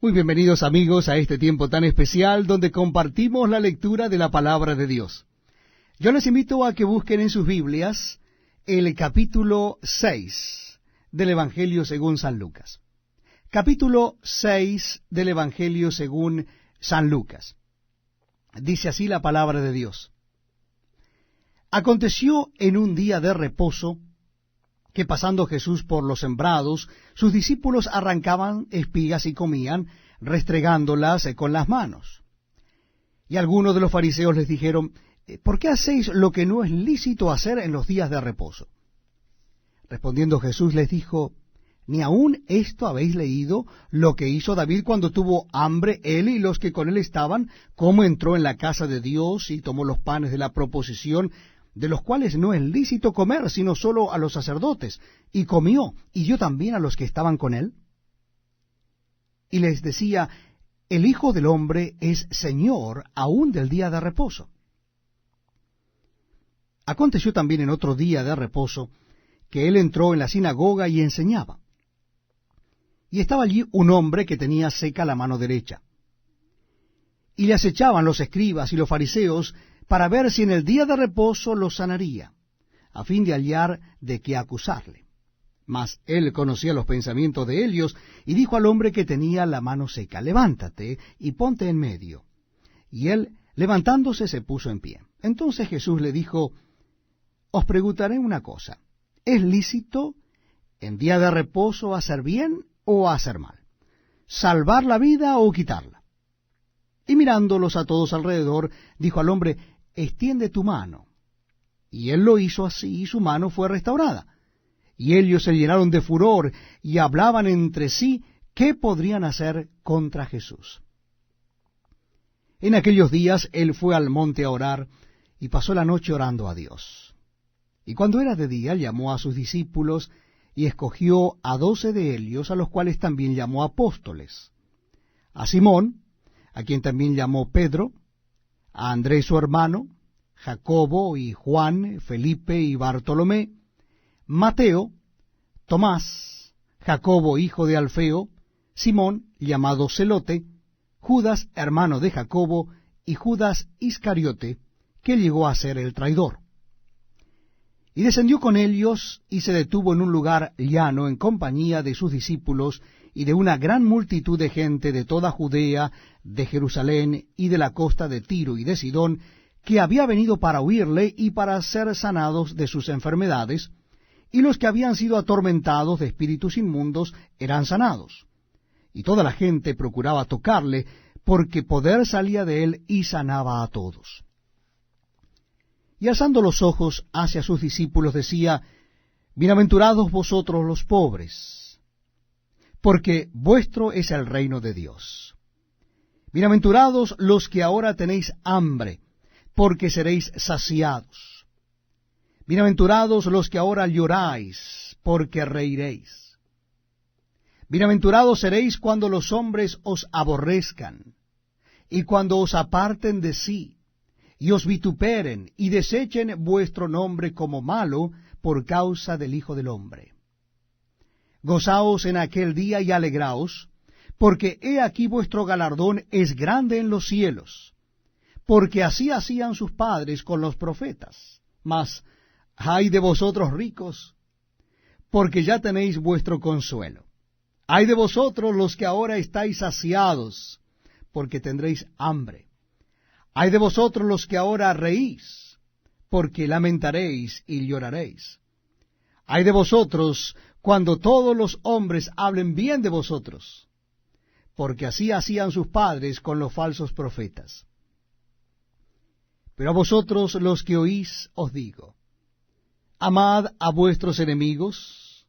Muy bienvenidos amigos a este tiempo tan especial donde compartimos la lectura de la palabra de Dios. Yo les invito a que busquen en sus Biblias el capítulo 6 del Evangelio según San Lucas. Capítulo 6 del Evangelio según San Lucas. Dice así la palabra de Dios. Aconteció en un día de reposo que pasando Jesús por los sembrados, sus discípulos arrancaban espigas y comían, restregándolas con las manos. Y algunos de los fariseos les dijeron, ¿por qué hacéis lo que no es lícito hacer en los días de reposo? Respondiendo Jesús les dijo, ¿ni aun esto habéis leído lo que hizo David cuando tuvo hambre él y los que con él estaban, cómo entró en la casa de Dios y tomó los panes de la proposición, de los cuales no es lícito comer, sino solo a los sacerdotes, y comió, y dio también a los que estaban con él? Y les decía, el Hijo del Hombre es Señor aún del día de reposo. Aconteció también en otro día de reposo, que él entró en la sinagoga y enseñaba. Y estaba allí un hombre que tenía seca la mano derecha. Y le acechaban los escribas y los fariseos, para ver si en el día de reposo lo sanaría, a fin de hallar de qué acusarle. Mas él conocía los pensamientos de ellos, y dijo al hombre que tenía la mano seca, levántate y ponte en medio. Y él, levantándose, se puso en pie. Entonces Jesús le dijo, os preguntaré una cosa, ¿es lícito en día de reposo hacer bien o hacer mal? ¿Salvar la vida o quitarla? Y mirándolos a todos alrededor, dijo al hombre, extiende tu mano. Y él lo hizo así, y su mano fue restaurada. Y ellos se llenaron de furor, y hablaban entre sí qué podrían hacer contra Jesús. En aquellos días él fue al monte a orar, y pasó la noche orando a Dios. Y cuando era de día, llamó a sus discípulos, y escogió a 12 de ellos, a los cuales también llamó apóstoles. A Simón, a quien también llamó Pedro, a Andrés su hermano, Jacobo y Juan, Felipe y Bartolomé, Mateo, Tomás, Jacobo hijo de Alfeo, Simón llamado Celote, Judas hermano de Jacobo, y Judas Iscariote, que llegó a ser el traidor. Y descendió con ellos, y se detuvo en un lugar llano en compañía de sus discípulos, y de una gran multitud de gente de toda Judea, de Jerusalén y de la costa de Tiro y de Sidón, que había venido para oírle y para ser sanados de sus enfermedades, y los que habían sido atormentados de espíritus inmundos eran sanados. Y toda la gente procuraba tocarle, porque poder salía de él y sanaba a todos. Y alzando los ojos hacia sus discípulos decía, bienaventurados vosotros los pobres, porque vuestro es el reino de Dios. Bienaventurados los que ahora tenéis hambre, porque seréis saciados. Bienaventurados los que ahora lloráis, porque reiréis. Bienaventurados seréis cuando los hombres os aborrezcan, y cuando os aparten de sí, y os vituperen, y desechen vuestro nombre como malo por causa del Hijo del Hombre. Gozaos en aquel día y alegraos, porque he aquí vuestro galardón es grande en los cielos, porque así hacían sus padres con los profetas. Mas, ay de vosotros ricos, porque ya tenéis vuestro consuelo. Ay de vosotros los que ahora estáis saciados, porque tendréis hambre. Ay de vosotros los que ahora reís, porque lamentaréis y lloraréis. Ay de vosotros cuando todos los hombres hablen bien de vosotros, porque así hacían sus padres con los falsos profetas. Pero a vosotros los que oís os digo, amad a vuestros enemigos,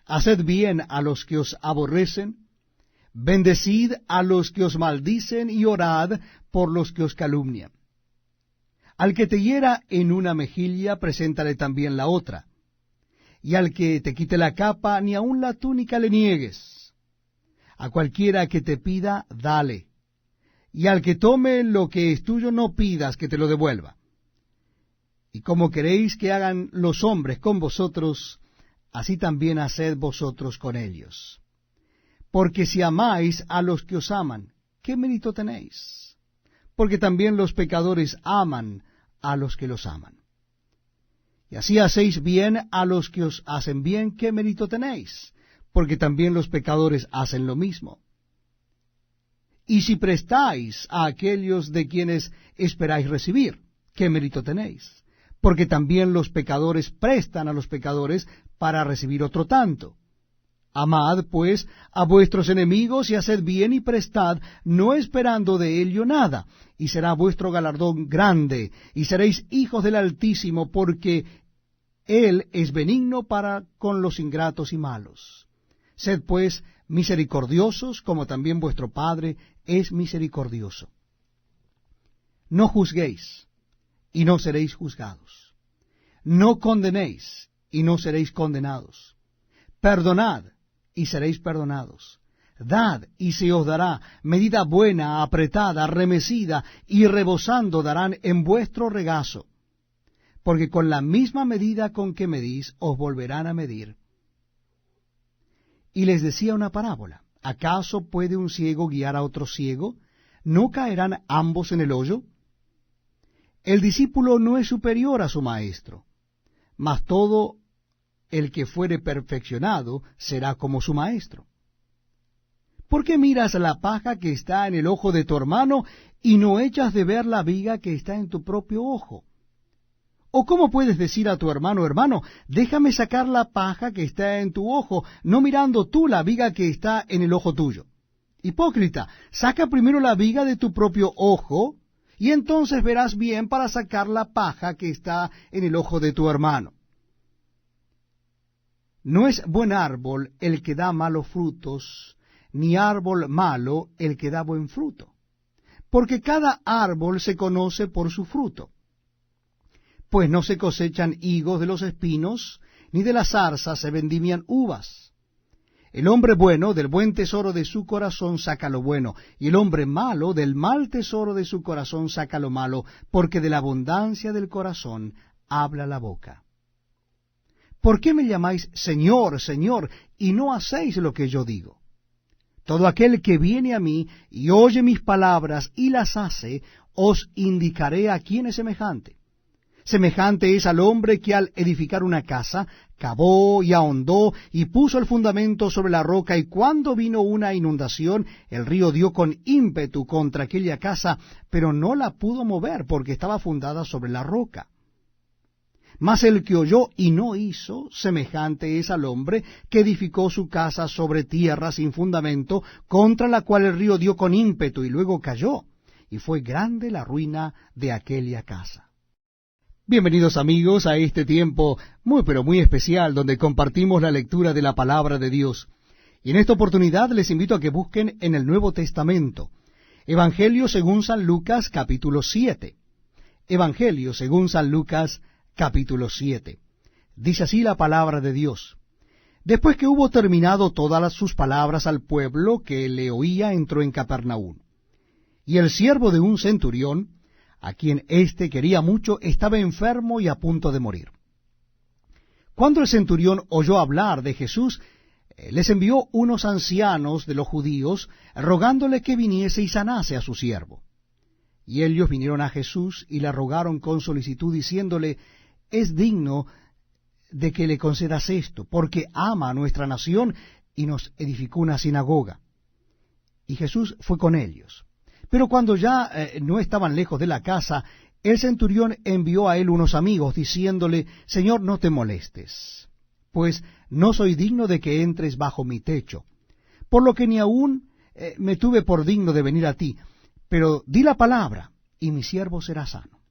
haced bien a los que os aborrecen, bendecid a los que os maldicen y orad por los que os calumnian. Al que te hiera en una mejilla, preséntale también la otra. Y al que te quite la capa, ni aun la túnica le niegues. A cualquiera que te pida, dale. Y al que tome lo que es tuyo, no pidas que te lo devuelva. Y como queréis que hagan los hombres con vosotros, así también haced vosotros con ellos. Porque si amáis a los que os aman, ¿qué mérito tenéis? Porque también los pecadores aman a los que los aman. Y así hacéis bien a los que os hacen bien, ¿qué mérito tenéis? Porque también los pecadores hacen lo mismo. Y si prestáis a aquellos de quienes esperáis recibir, ¿qué mérito tenéis? Porque también los pecadores prestan a los pecadores para recibir otro tanto. Amad, pues, a vuestros enemigos y haced bien y prestad, no esperando de ello nada, y será vuestro galardón grande, y seréis hijos del Altísimo, porque Él es benigno para con los ingratos y malos. Sed, pues, misericordiosos, como también vuestro Padre es misericordioso. No juzguéis, y no seréis juzgados. No condenéis, y no seréis condenados. Perdonad, y seréis perdonados. Dad, y se os dará, medida buena, apretada, remecida, y rebosando darán en vuestro regazo. Porque con la misma medida con que medís, os volverán a medir. Y les decía una parábola. ¿Acaso puede un ciego guiar a otro ciego? ¿No caerán ambos en el hoyo? El discípulo no es superior a su maestro, mas todo el que fuere perfeccionado será como su maestro. ¿Por qué miras la paja que está en el ojo de tu hermano y no echas de ver la viga que está en tu propio ojo? ¿O cómo puedes decir a tu hermano, hermano, déjame sacar la paja que está en tu ojo, no mirando tú la viga que está en el ojo tuyo? Hipócrita, saca primero la viga de tu propio ojo, y entonces verás bien para sacar la paja que está en el ojo de tu hermano. No es buen árbol el que da malos frutos, ni árbol malo el que da buen fruto, porque cada árbol se conoce por su fruto. Pues no se cosechan higos de los espinos, ni de las zarzas se vendimian uvas. El hombre bueno del buen tesoro de su corazón saca lo bueno, y el hombre malo del mal tesoro de su corazón saca lo malo, porque de la abundancia del corazón habla la boca. ¿Por qué me llamáis Señor, Señor, y no hacéis lo que yo digo? Todo aquel que viene a mí y oye mis palabras y las hace, os indicaré a quién es semejante. Semejante es al hombre que al edificar una casa, cavó y ahondó y puso el fundamento sobre la roca, y cuando vino una inundación, el río dio con ímpetu contra aquella casa, pero no la pudo mover porque estaba fundada sobre la roca. Mas el que oyó y no hizo, semejante es al hombre que edificó su casa sobre tierra sin fundamento, contra la cual el río dio con ímpetu y luego cayó, y fue grande la ruina de aquella casa. Bienvenidos amigos a este tiempo muy pero muy especial donde compartimos la lectura de la palabra de Dios. Y en esta oportunidad les invito a que busquen en el Nuevo Testamento, Evangelio según San Lucas capítulo 7. Evangelio según San Lucas capítulo 7. Dice así la palabra de Dios. Después que hubo terminado todas sus palabras al pueblo que le oía, entró en Capernaum. Y el siervo de un centurión, a quien éste quería mucho, estaba enfermo y a punto de morir. Cuando el centurión oyó hablar de Jesús, les envió unos ancianos de los judíos, rogándole que viniese y sanase a su siervo. Y ellos vinieron a Jesús y le rogaron con solicitud, diciéndole, es digno de que le concedas esto, porque ama a nuestra nación y nos edificó una sinagoga. Y Jesús fue con ellos. Pero cuando ya no estaban lejos de la casa, el centurión envió a él unos amigos, diciéndole, Señor, no te molestes, pues no soy digno de que entres bajo mi techo, por lo que ni aún me tuve por digno de venir a ti, pero di la palabra, y mi siervo será sano.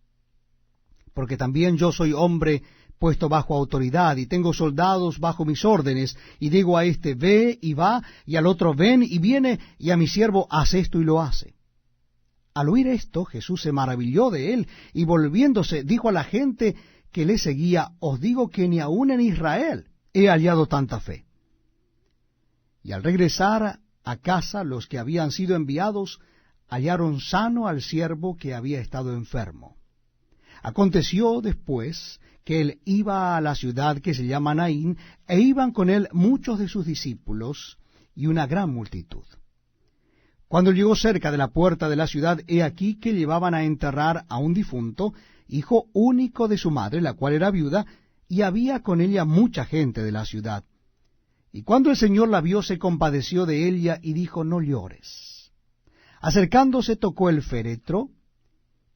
Porque también yo soy hombre puesto bajo autoridad, y tengo soldados bajo mis órdenes, y digo a este, ve y va, y al otro, ven y viene, y a mi siervo, haz esto y lo hace. Al oír esto, Jesús se maravilló de él, y volviéndose, dijo a la gente que le seguía, os digo que ni aun en Israel he hallado tanta fe. Y al regresar a casa, los que habían sido enviados hallaron sano al siervo que había estado enfermo. Aconteció después que él iba a la ciudad que se llama Naín, e iban con él muchos de sus discípulos, y una gran multitud. Cuando llegó cerca de la puerta de la ciudad, he aquí que llevaban a enterrar a un difunto, hijo único de su madre, la cual era viuda, y había con ella mucha gente de la ciudad. Y cuando el Señor la vio, se compadeció de ella y dijo, no llores. Acercándose, tocó el féretro,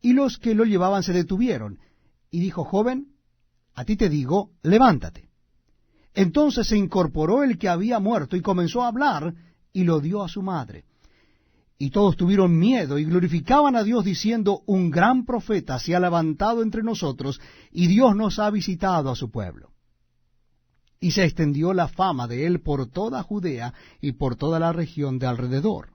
y los que lo llevaban se detuvieron. Y dijo, joven, a ti te digo, levántate. Entonces se incorporó el que había muerto y comenzó a hablar, y lo dio a su madre. Y todos tuvieron miedo y glorificaban a Dios diciendo, un gran profeta se ha levantado entre nosotros, y Dios nos ha visitado a su pueblo. Y se extendió la fama de él por toda Judea y por toda la región de alrededor.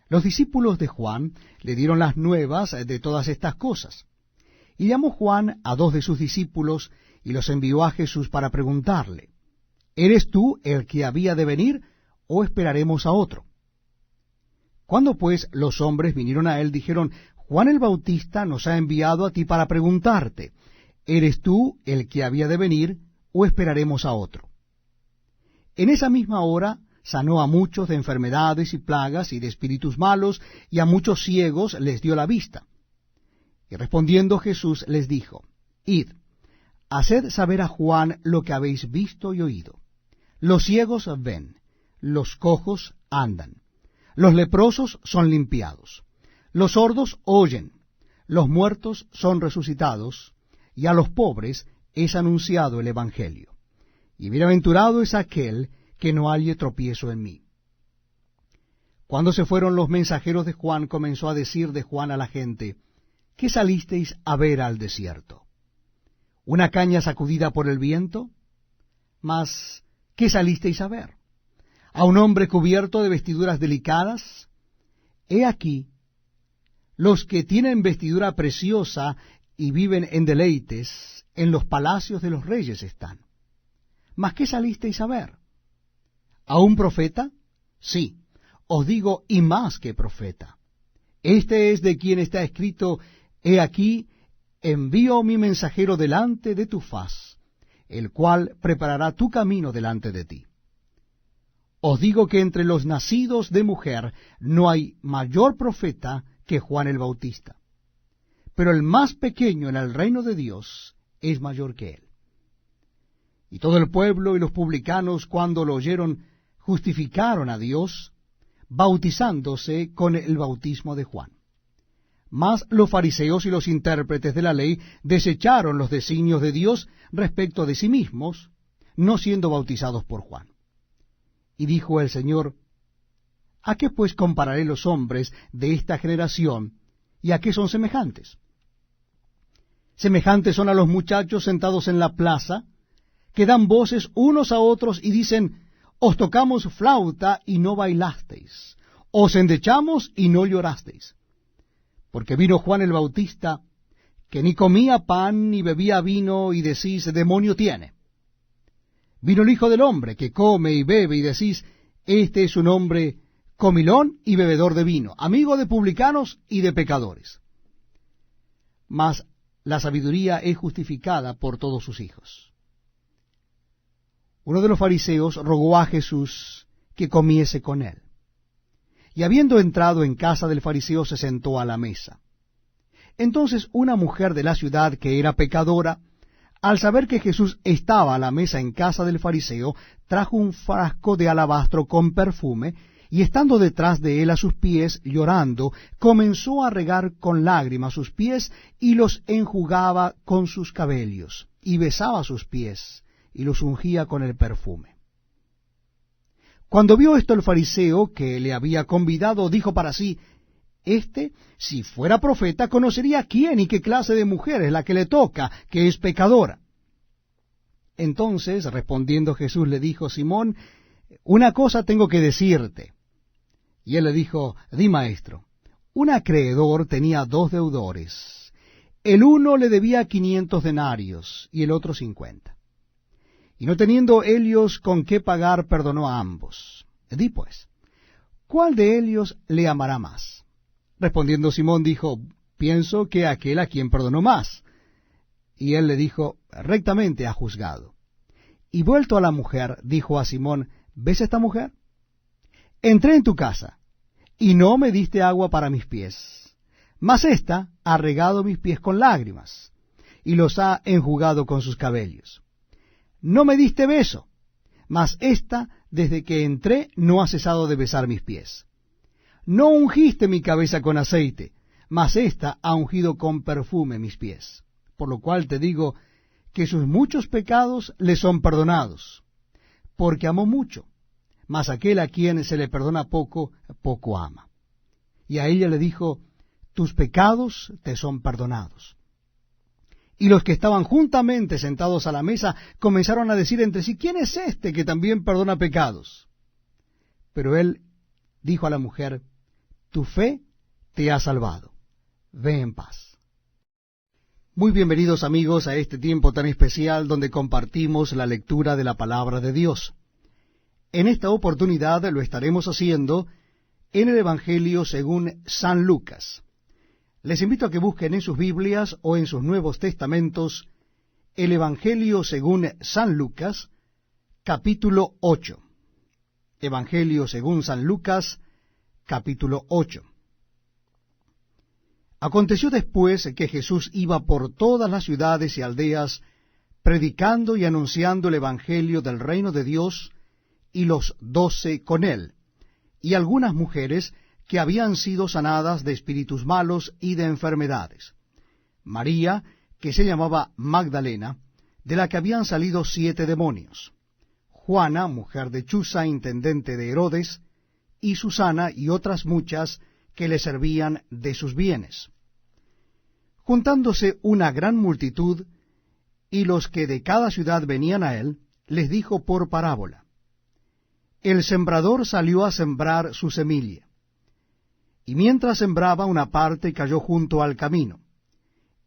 Los discípulos de Juan le dieron las nuevas de todas estas cosas. Y llamó Juan a 2 de sus discípulos y los envió a Jesús para preguntarle, ¿eres tú el que había de venir o esperaremos a otro? Cuando pues los hombres vinieron a él, dijeron, Juan el Bautista nos ha enviado a ti para preguntarte, ¿eres tú el que había de venir o esperaremos a otro? En esa misma hora sanó a muchos de enfermedades y plagas y de espíritus malos, y a muchos ciegos les dio la vista. Y respondiendo Jesús les dijo, id, haced saber a Juan lo que habéis visto y oído. Los ciegos ven, los cojos andan, los leprosos son limpiados, los sordos oyen, los muertos son resucitados, y a los pobres es anunciado el Evangelio. Y bienaventurado es aquel que no halle tropiezo en mí. Cuando se fueron los mensajeros de Juan, comenzó a decir de Juan a la gente, ¿qué salisteis a ver al desierto? ¿Una caña sacudida por el viento? Mas, ¿qué salisteis a ver? ¿A un hombre cubierto de vestiduras delicadas? He aquí, los que tienen vestidura preciosa y viven en deleites, en los palacios de los reyes están. ¿Mas qué salisteis a ver? ¿A un profeta? Sí, os digo, y más que profeta. Este es de quien está escrito, he aquí, envío mi mensajero delante de tu faz, el cual preparará tu camino delante de ti. Os digo que entre los nacidos de mujer no hay mayor profeta que Juan el Bautista, pero el más pequeño en el reino de Dios es mayor que él. Y todo el pueblo y los publicanos, cuando lo oyeron, justificaron a Dios, bautizándose con el bautismo de Juan. Mas los fariseos y los intérpretes de la ley desecharon los designios de Dios respecto de sí mismos, no siendo bautizados por Juan. Y dijo el Señor, ¿a qué pues compararé los hombres de esta generación, y a qué son semejantes? Semejantes son a los muchachos sentados en la plaza, que dan voces unos a otros y dicen, os tocamos flauta y no bailasteis, os endechamos y no llorasteis. Porque vino Juan el Bautista, que ni comía pan ni bebía vino, y decís, demonio tiene. Vino el Hijo del Hombre, que come y bebe, y decís, este es un hombre comilón y bebedor de vino, amigo de publicanos y de pecadores. Mas la sabiduría es justificada por todos sus hijos. Uno de los fariseos rogó a Jesús que comiese con él. Y habiendo entrado en casa del fariseo, se sentó a la mesa. Entonces una mujer de la ciudad, que era pecadora, al saber que Jesús estaba a la mesa en casa del fariseo, trajo un frasco de alabastro con perfume, y estando detrás de él a sus pies, llorando, comenzó a regar con lágrimas sus pies, y los enjugaba con sus cabellos, y besaba sus pies, y los ungía con el perfume. Cuando vio esto el fariseo que le había convidado, dijo para sí, si fuera profeta, conocería quién y qué clase de mujer es la que le toca, que es pecadora. Entonces, respondiendo Jesús, le dijo, Simón, una cosa tengo que decirte. Y él le dijo, di, maestro. Un acreedor tenía 2 deudores. El uno le debía 500 denarios y el otro 50. Y no teniendo ellos con qué pagar, perdonó a ambos. Di pues, ¿cuál de ellos le amará más? Respondiendo Simón dijo, pienso que aquel a quien perdonó más. Y él le dijo, rectamente ha juzgado. Y vuelto a la mujer, dijo a Simón, ¿ves esta mujer? Entré en tu casa, y no me diste agua para mis pies, mas ésta ha regado mis pies con lágrimas, y los ha enjugado con sus cabellos. No me diste beso, mas ésta, desde que entré, no ha cesado de besar mis pies. No ungiste mi cabeza con aceite, mas ésta ha ungido con perfume mis pies. Por lo cual te digo que sus muchos pecados le son perdonados, porque amó mucho, mas aquel a quien se le perdona poco, poco ama. Y a ella le dijo, tus pecados te son perdonados. Y los que estaban juntamente sentados a la mesa comenzaron a decir entre sí, ¿quién es este que también perdona pecados? Pero él dijo a la mujer, tu fe te ha salvado, ve en paz. Muy bienvenidos amigos a este tiempo tan especial donde compartimos la lectura de la palabra de Dios. En esta oportunidad lo estaremos haciendo en el Evangelio según San Lucas. Les invito a que busquen en sus Biblias o en sus Nuevos Testamentos el Evangelio según San Lucas, capítulo 8. Evangelio según San Lucas, capítulo 8. Aconteció después que Jesús iba por todas las ciudades y aldeas, predicando y anunciando el Evangelio del reino de Dios, y los 12 con él, y algunas mujeres que habían sido sanadas de espíritus malos y de enfermedades. María, que se llamaba Magdalena, de la que habían salido 7 demonios. Juana, mujer de Chuza, intendente de Herodes, y Susana y otras muchas que le servían de sus bienes. Juntándose una gran multitud, y los que de cada ciudad venían a él, les dijo por parábola, el sembrador salió a sembrar su semilla, y mientras sembraba una parte cayó junto al camino,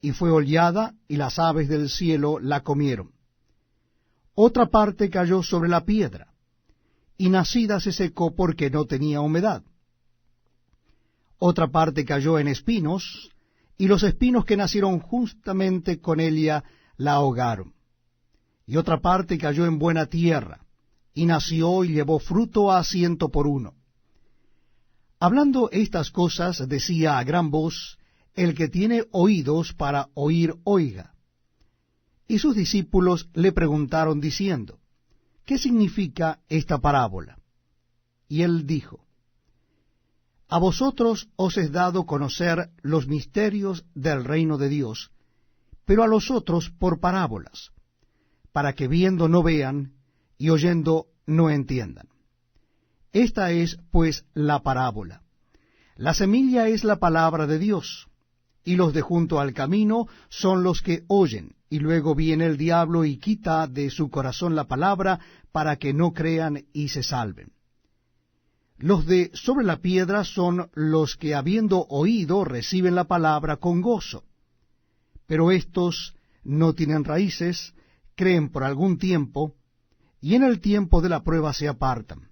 y fue hollada, y las aves del cielo la comieron. Otra parte cayó sobre la piedra, y nacida se secó porque no tenía humedad. Otra parte cayó en espinos, y los espinos que nacieron justamente con ella la ahogaron. Y otra parte cayó en buena tierra, y nació y llevó fruto a 100 por 1. Hablando estas cosas, decía a gran voz, el que tiene oídos para oír, oiga. Y sus discípulos le preguntaron diciendo, ¿qué significa esta parábola? Y él dijo, a vosotros os es dado conocer los misterios del reino de Dios, pero a los otros por parábolas, para que viendo no vean, y oyendo no entiendan. Esta es, pues, la parábola. La semilla es la palabra de Dios, y los de junto al camino son los que oyen, y luego viene el diablo y quita de su corazón la palabra, para que no crean y se salven. Los de sobre la piedra son los que, habiendo oído, reciben la palabra con gozo. Pero estos no tienen raíces, creen por algún tiempo, y en el tiempo de la prueba se apartan.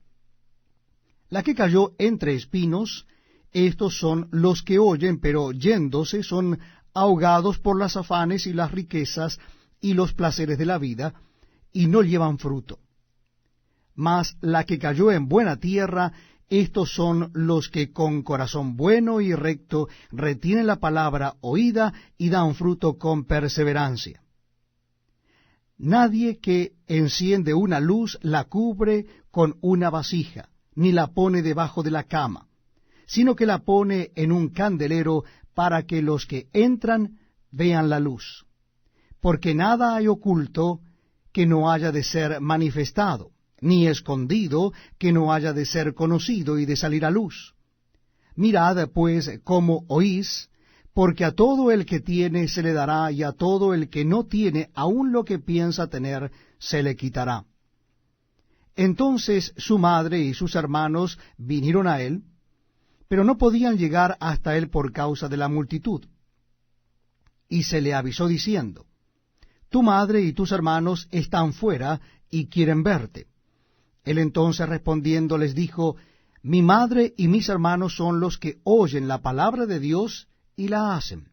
La que cayó entre espinos, estos son los que oyen, pero yéndose son ahogados por las afanes y las riquezas y los placeres de la vida, y no llevan fruto. Mas la que cayó en buena tierra, estos son los que con corazón bueno y recto retienen la palabra oída y dan fruto con perseverancia. Nadie que enciende una luz la cubre con una vasija, ni la pone debajo de la cama, sino que la pone en un candelero para que los que entran vean la luz. Porque nada hay oculto que no haya de ser manifestado, ni escondido que no haya de ser conocido y de salir a luz. Mirad, pues, cómo oís, porque a todo el que tiene se le dará, y a todo el que no tiene, aun lo que piensa tener, se le quitará. Entonces su madre y sus hermanos vinieron a él, pero no podían llegar hasta él por causa de la multitud. Y se le avisó diciendo, tu madre y tus hermanos están fuera y quieren verte. Él entonces respondiendo les dijo, mi madre y mis hermanos son los que oyen la palabra de Dios y la hacen.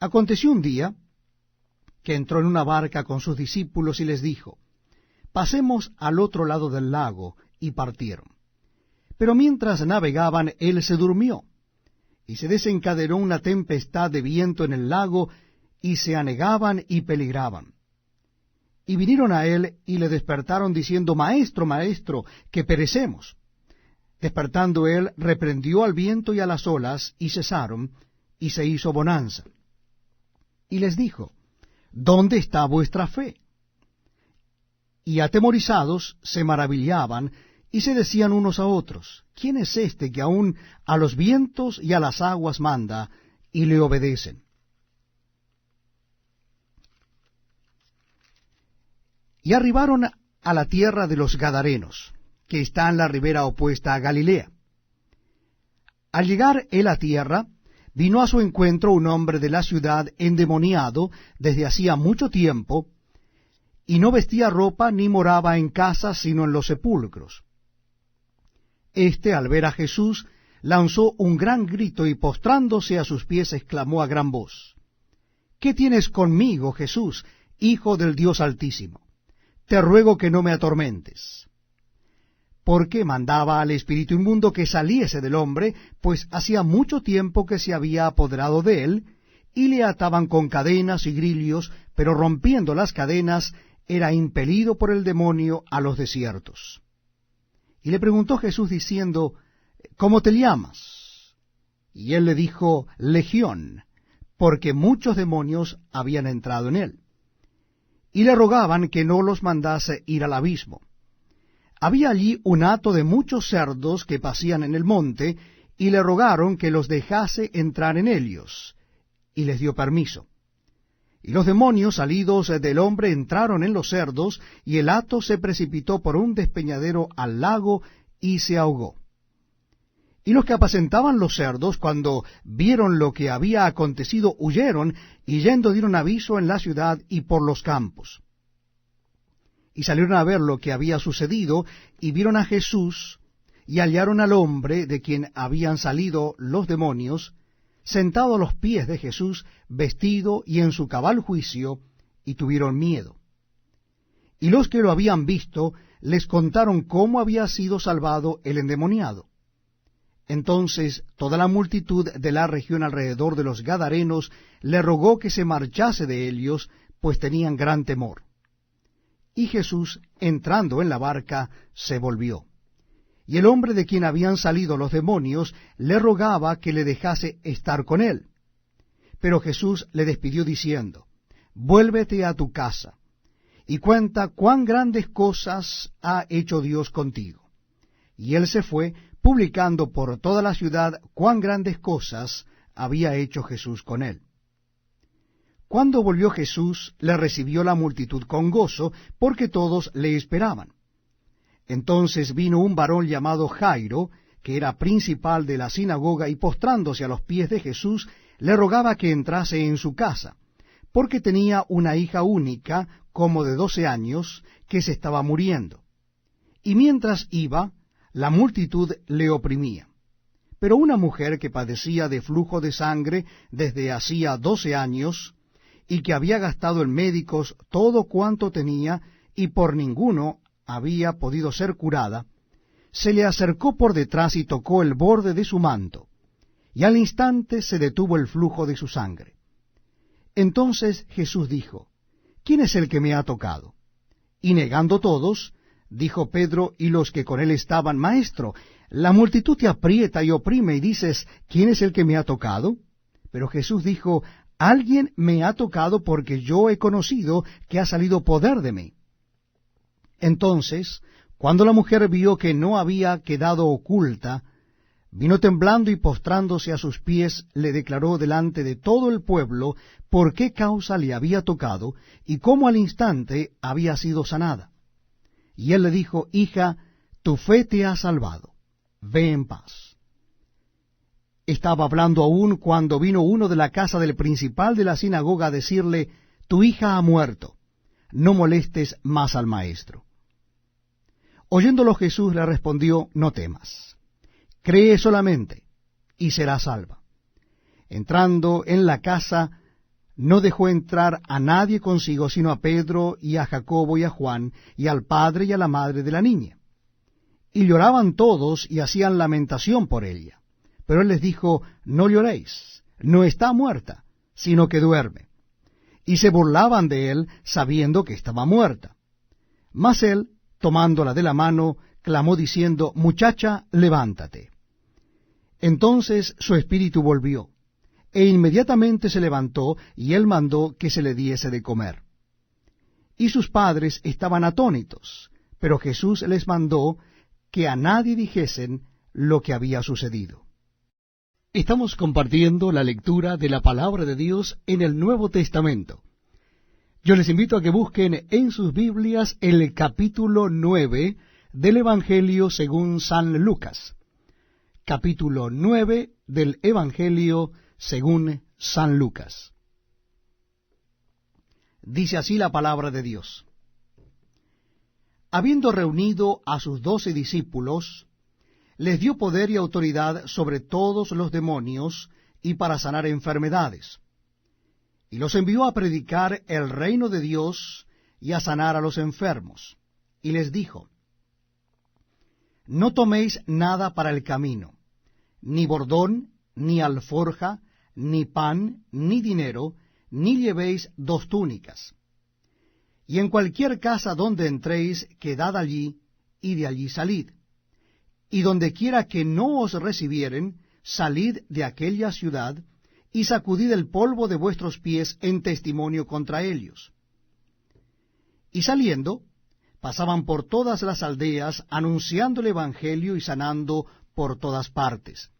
Aconteció un día que entró en una barca con sus discípulos y les dijo, pasemos al otro lado del lago, y partieron. Pero mientras navegaban, él se durmió, y se desencadenó una tempestad de viento en el lago, y se anegaban y peligraban. Y vinieron a él, y le despertaron, diciendo, Maestro, maestro, que perecemos. Despertando él, reprendió al viento y a las olas, y cesaron, y se hizo bonanza. Y les dijo, ¿dónde está vuestra fe? Y atemorizados se maravillaban, y se decían unos a otros, ¿quién es este que aun a los vientos y a las aguas manda, y le obedecen? Y arribaron a la tierra de los Gadarenos, que está en la ribera opuesta a Galilea. Al llegar él a tierra, vino a su encuentro un hombre de la ciudad endemoniado desde hacía mucho tiempo, y no vestía ropa ni moraba en casa, sino en los sepulcros. Este, al ver a Jesús, lanzó un gran grito, y postrándose a sus pies, exclamó a gran voz, ¿qué tienes conmigo, Jesús, Hijo del Dios Altísimo? Te ruego que no me atormentes. Porque mandaba al espíritu inmundo que saliese del hombre, pues hacía mucho tiempo que se había apoderado de él, y le ataban con cadenas y grillos, pero rompiendo las cadenas, era impelido por el demonio a los desiertos. Y le preguntó Jesús diciendo, ¿cómo te llamas? Y él le dijo, Legión, porque muchos demonios habían entrado en él. Y le rogaban que no los mandase ir al abismo. Había allí un hato de muchos cerdos que pasían en el monte, y le rogaron que los dejase entrar en ellos, y les dio permiso. Y los demonios salidos del hombre entraron en los cerdos, y el hato se precipitó por un despeñadero al lago, y se ahogó. Y los que apacentaban los cerdos, cuando vieron lo que había acontecido, huyeron, y yendo dieron aviso en la ciudad y por los campos. Y salieron a ver lo que había sucedido, y vieron a Jesús, y hallaron al hombre de quien habían salido los demonios, sentado a los pies de Jesús, vestido y en su cabal juicio, y tuvieron miedo. Y los que lo habían visto les contaron cómo había sido salvado el endemoniado. Entonces toda la multitud de la región alrededor de los Gadarenos le rogó que se marchase de ellos, pues tenían gran temor. Y Jesús, entrando en la barca, se volvió. Y el hombre de quien habían salido los demonios le rogaba que le dejase estar con él. Pero Jesús le despidió diciendo, Vuélvete a tu casa, y cuenta cuán grandes cosas ha hecho Dios contigo. Y él se fue, publicando por toda la ciudad cuán grandes cosas había hecho Jesús con él. Cuando volvió Jesús, le recibió la multitud con gozo, porque todos le esperaban. Entonces vino un varón llamado Jairo, que era principal de la sinagoga, y postrándose a los pies de Jesús, le rogaba que entrase en su casa, porque tenía una hija única, como de 12 años, que se estaba muriendo. Y mientras iba, la multitud le oprimía. Pero una mujer que padecía de flujo de sangre desde hacía 12 años, y que había gastado en médicos todo cuanto tenía, y por ninguno había podido ser curada, se le acercó por detrás y tocó el borde de su manto, y al instante se detuvo el flujo de su sangre. Entonces Jesús dijo, ¿quién es el que me ha tocado? Y negando todos, dijo Pedro y los que con él estaban, Maestro, la multitud te aprieta y oprime, y dices, ¿quién es el que me ha tocado? Pero Jesús dijo, alguien me ha tocado, porque yo he conocido que ha salido poder de mí. Entonces, cuando la mujer vio que no había quedado oculta, vino temblando y postrándose a sus pies, le declaró delante de todo el pueblo por qué causa le había tocado, y cómo al instante había sido sanada. Y él le dijo, Hija, tu fe te ha salvado, ve en paz. Estaba hablando aún cuando vino uno de la casa del principal de la sinagoga a decirle, tu hija ha muerto, no molestes más al maestro. Oyéndolo Jesús le respondió, no temas, cree solamente, y serás salva. Entrando en la casa, no dejó entrar a nadie consigo, sino a Pedro y a Jacobo y a Juan, y al padre y a la madre de la niña. Y lloraban todos y hacían lamentación por ella. Pero él les dijo, no lloréis, no está muerta, sino que duerme. Y se burlaban de él, sabiendo que estaba muerta. Mas él, tomándola de la mano, clamó diciendo, muchacha, levántate. Entonces su espíritu volvió, e inmediatamente se levantó, y él mandó que se le diese de comer. Y sus padres estaban atónitos, pero Jesús les mandó que a nadie dijesen lo que había sucedido. Estamos compartiendo la lectura de la palabra de Dios en el Nuevo Testamento. Yo les invito a que busquen en sus Biblias el capítulo 9 del Evangelio según San Lucas. Capítulo 9 del Evangelio según San Lucas. Dice así la palabra de Dios. Habiendo reunido a sus 12 discípulos, les dio poder y autoridad sobre todos los demonios y para sanar enfermedades. Y los envió a predicar el reino de Dios y a sanar a los enfermos. Y les dijo, no toméis nada para el camino, ni bordón, ni alforja, ni pan, ni dinero, ni llevéis 2 túnicas. Y en cualquier casa donde entréis, quedad allí, y de allí salid. Y donde quiera que no os recibieren, salid de aquella ciudad, y sacudid el polvo de vuestros pies en testimonio contra ellos. Y saliendo, pasaban por todas las aldeas, anunciando el evangelio y sanando por todas partes.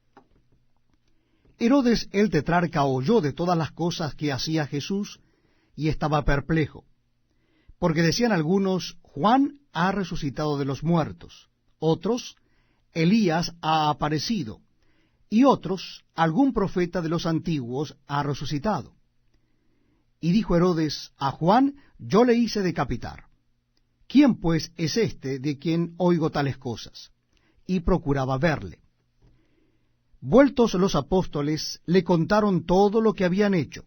Herodes el tetrarca oyó de todas las cosas que hacía Jesús, y estaba perplejo, porque decían algunos, Juan ha resucitado de los muertos, otros, Elías ha aparecido, y otros, algún profeta de los antiguos ha resucitado. Y dijo Herodes, a Juan yo le hice decapitar. ¿Quién pues es este de quien oigo tales cosas? Y procuraba verle. Vueltos los apóstoles, le contaron todo lo que habían hecho,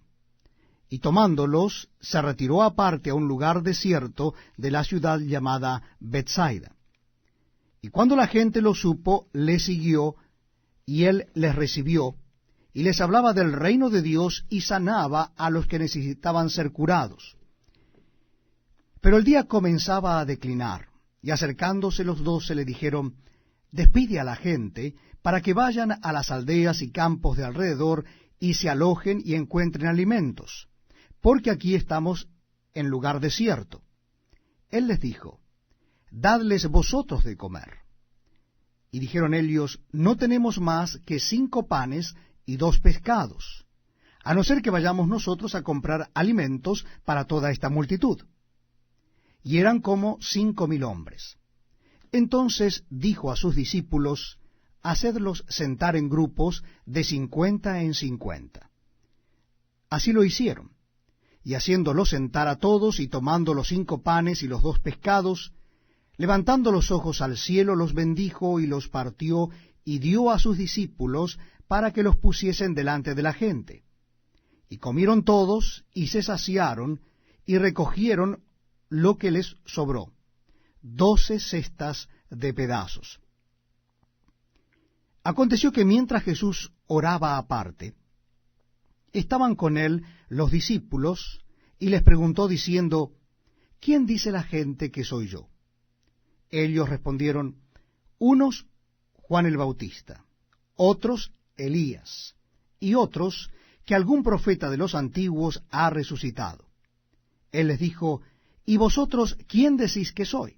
y tomándolos, se retiró aparte a un lugar desierto de la ciudad llamada Betsaida. Y cuando la gente lo supo, le siguió, y él les recibió, y les hablaba del reino de Dios, y sanaba a los que necesitaban ser curados. Pero el día comenzaba a declinar, y acercándose los 12 le dijeron, despide a la gente, para que vayan a las aldeas y campos de alrededor, y se alojen y encuentren alimentos, porque aquí estamos en lugar desierto. Él les dijo, dadles vosotros de comer. Y dijeron ellos, no tenemos más que 5 panes y 2 pescados, a no ser que vayamos nosotros a comprar alimentos para toda esta multitud. Y eran como 5,000 hombres. Entonces dijo a sus discípulos, hacedlos sentar en grupos de 50 en 50. Así lo hicieron, y haciéndolos sentar a todos, y tomando los 5 panes y los 2 pescados, levantando los ojos al cielo, los bendijo y los partió, y dio a sus discípulos para que los pusiesen delante de la gente. Y comieron todos, y se saciaron, y recogieron lo que les sobró, 12 cestas de pedazos. Aconteció que mientras Jesús oraba aparte, estaban con él los discípulos, y les preguntó diciendo, ¿quién dice la gente que soy yo? Ellos respondieron, unos Juan el Bautista, otros Elías, y otros que algún profeta de los antiguos ha resucitado. Él les dijo, ¿y vosotros quién decís que soy?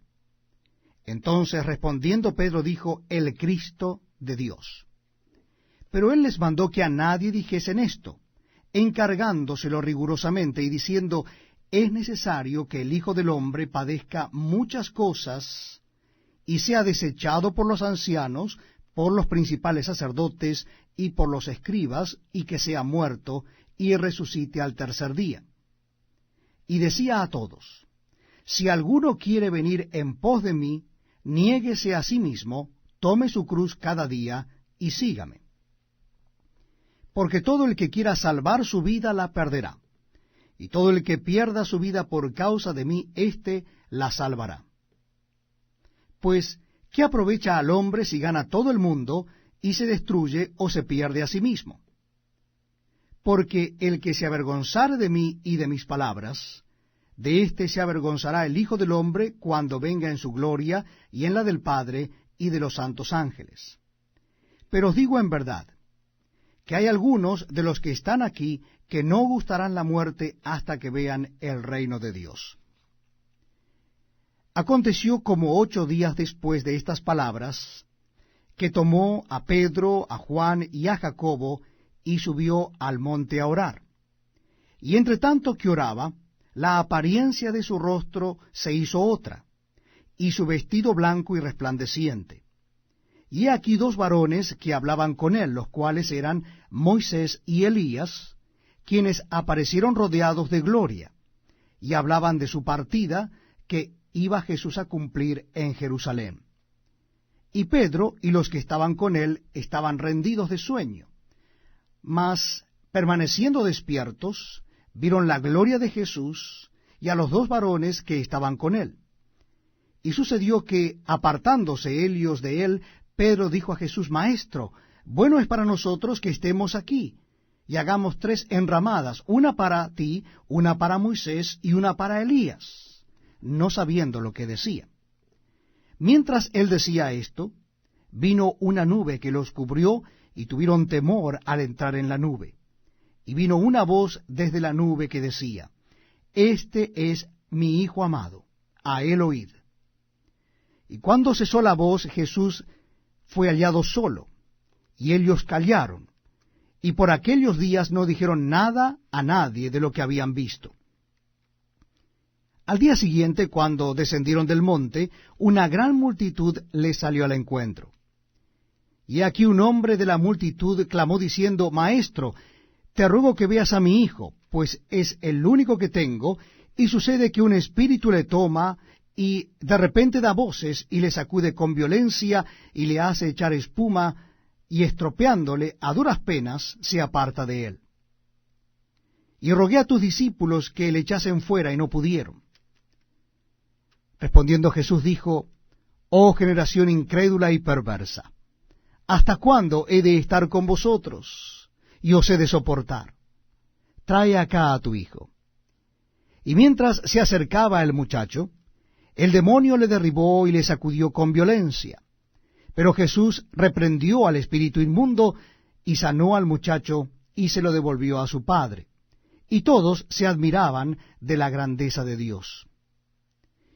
Entonces respondiendo Pedro dijo, el Cristo de Dios. Pero él les mandó que a nadie dijesen esto, encargándoselo rigurosamente y diciendo, es necesario que el Hijo del Hombre padezca muchas cosas y sea desechado por los ancianos, por los principales sacerdotes y por los escribas, y que sea muerto y resucite al tercer día. Y decía a todos, si alguno quiere venir en pos de mí, niéguese a sí mismo, tome su cruz cada día y sígame. Porque todo el que quiera salvar su vida la perderá, y todo el que pierda su vida por causa de mí, éste la salvará. Pues, ¿qué aprovecha al hombre si gana todo el mundo y se destruye o se pierde a sí mismo? Porque el que se avergonzare de mí y de mis palabras, de éste se avergonzará el Hijo del Hombre cuando venga en su gloria y en la del Padre y de los santos ángeles. Pero os digo en verdad, que hay algunos de los que están aquí que no gustarán la muerte hasta que vean el reino de Dios. Aconteció como 8 días después de estas palabras, que tomó a Pedro, a Juan y a Jacobo, y subió al monte a orar. Y entre tanto que oraba, la apariencia de su rostro se hizo otra, y su vestido blanco y resplandeciente. Y he aquí 2 varones que hablaban con él, los cuales eran Moisés y Elías, quienes aparecieron rodeados de gloria, y hablaban de su partida que iba Jesús a cumplir en Jerusalén. Y Pedro y los que estaban con él estaban rendidos de sueño, mas permaneciendo despiertos, vieron la gloria de Jesús y a los 2 varones que estaban con él. Y sucedió que, apartándose ellos de él, Pedro dijo a Jesús: Maestro, bueno es para nosotros que estemos aquí, y hagamos 3 enramadas, una para ti, una para Moisés y una para Elías, no sabiendo lo que decía. Mientras él decía esto, vino una nube que los cubrió, y tuvieron temor al entrar en la nube. Y vino una voz desde la nube que decía: Este es mi Hijo amado, a él oíd. Y cuando cesó la voz, Jesús fue hallado solo, y ellos callaron, y por aquellos días no dijeron nada a nadie de lo que habían visto. Al día siguiente, cuando descendieron del monte, una gran multitud les salió al encuentro. Y aquí un hombre de la multitud clamó diciendo: Maestro, te ruego que veas a mi hijo, pues es el único que tengo, y sucede que un espíritu le toma, y de repente da voces, y le sacude con violencia, y le hace echar espuma, y estropeándole a duras penas, se aparta de él. Y rogué a tus discípulos que le echasen fuera, y no pudieron. Respondiendo Jesús dijo: Oh generación incrédula y perversa, ¿hasta cuándo he de estar con vosotros, y os he de soportar? Trae acá a tu hijo. Y mientras se acercaba el muchacho, el demonio le derribó y le sacudió con violencia. Pero Jesús reprendió al espíritu inmundo, y sanó al muchacho, y se lo devolvió a su padre. Y todos se admiraban de la grandeza de Dios.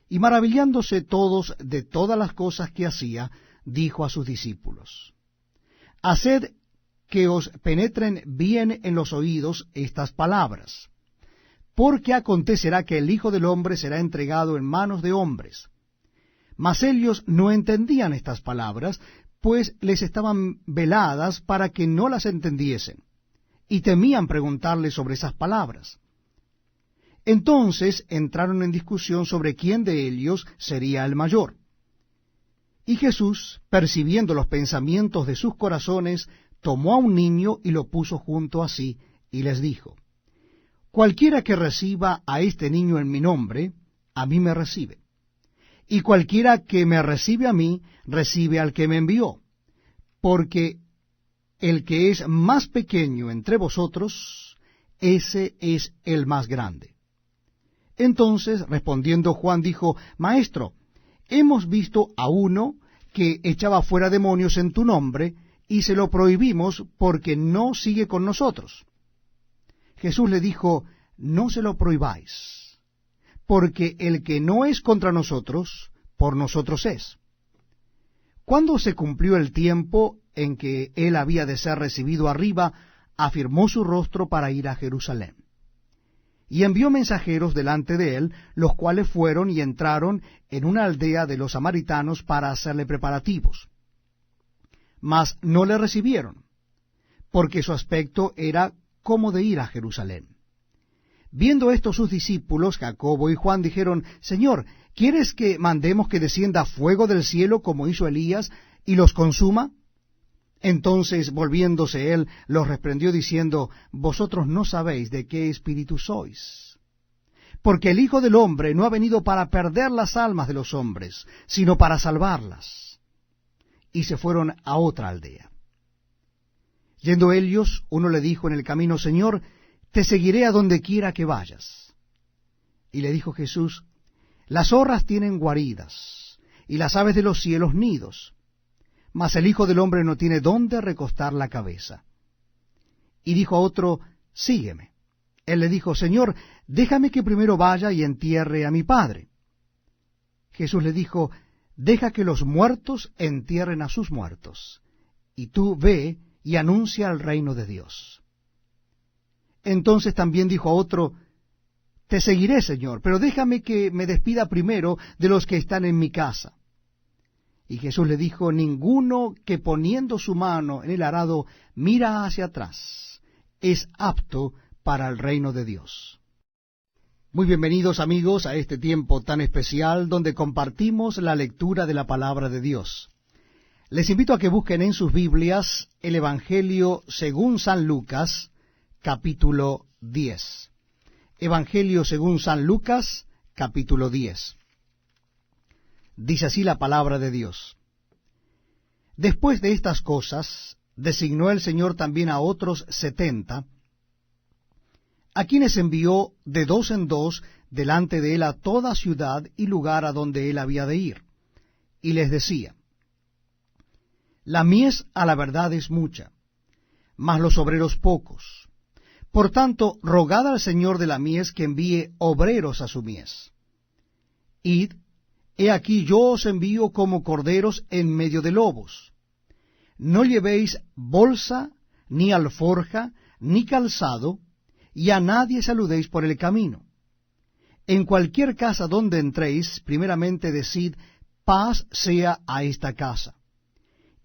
Y maravillándose todos de todas las cosas que hacía, dijo a sus discípulos: Haced que os penetren bien en los oídos estas palabras, porque acontecerá que el Hijo del Hombre será entregado en manos de hombres. Mas ellos no entendían estas palabras, pues les estaban veladas para que no las entendiesen, y temían preguntarle sobre esas palabras. Entonces entraron en discusión sobre quién de ellos sería el mayor. Y Jesús, percibiendo los pensamientos de sus corazones, tomó a un niño y lo puso junto a sí, y les dijo: Cualquiera que reciba a este niño en mi nombre, a mí me recibe. Y cualquiera que me recibe a mí, recibe al que me envió. Porque el que es más pequeño entre vosotros, ese es el más grande. Entonces, respondiendo Juan, dijo: Maestro, hemos visto a uno que echaba fuera demonios en tu nombre, y se lo prohibimos porque no sigue con nosotros. Jesús le dijo: No se lo prohibáis, porque el que no es contra nosotros, por nosotros es. Cuando se cumplió el tiempo en que él había de ser recibido arriba, afirmó su rostro para ir a Jerusalén. Y envió mensajeros delante de él, los cuales fueron y entraron en una aldea de los samaritanos para hacerle preparativos. Mas no le recibieron, porque su aspecto era como de ir a Jerusalén. Viendo esto sus discípulos, Jacobo y Juan, dijeron: Señor, ¿quieres que mandemos que descienda fuego del cielo como hizo Elías y los consuma? Entonces, volviéndose él, los reprendió diciendo: Vosotros no sabéis de qué espíritu sois, porque el Hijo del Hombre no ha venido para perder las almas de los hombres, sino para salvarlas. Y se fueron a otra aldea. Yendo ellos, uno le dijo en el camino, Señor, te seguiré a donde quiera que vayas. Y le dijo Jesús, las zorras tienen guaridas, y las aves de los cielos nidos, mas el Hijo del Hombre no tiene dónde recostar la cabeza. Y dijo a otro, sígueme. Él le dijo, Señor, déjame que primero vaya y entierre a mi padre. Jesús le dijo, deja que los muertos entierren a sus muertos, y tú ve y anuncia el reino de Dios. Entonces también dijo a otro, te seguiré, Señor, pero déjame que me despida primero de los que están en mi casa. Y Jesús le dijo, ninguno que poniendo su mano en el arado mira hacia atrás es apto para el reino de Dios. Muy bienvenidos, amigos, a este tiempo tan especial donde compartimos la lectura de la palabra de Dios. Les invito a que busquen en sus Biblias el Evangelio según San Lucas, capítulo 10. Evangelio según San Lucas, capítulo 10. Dice así la palabra de Dios. Después de estas cosas, designó el Señor también a otros 70, a quienes envió de dos en dos delante de él a toda ciudad y lugar a donde él había de ir. Y les decía, la mies a la verdad es mucha, mas los obreros pocos. Por tanto, rogad al Señor de la mies que envíe obreros a su mies. Id, he aquí yo os envío como corderos en medio de lobos. No llevéis bolsa, ni alforja, ni calzado, y a nadie saludéis por el camino. En cualquier casa donde entréis, primeramente decid, paz sea a esta casa.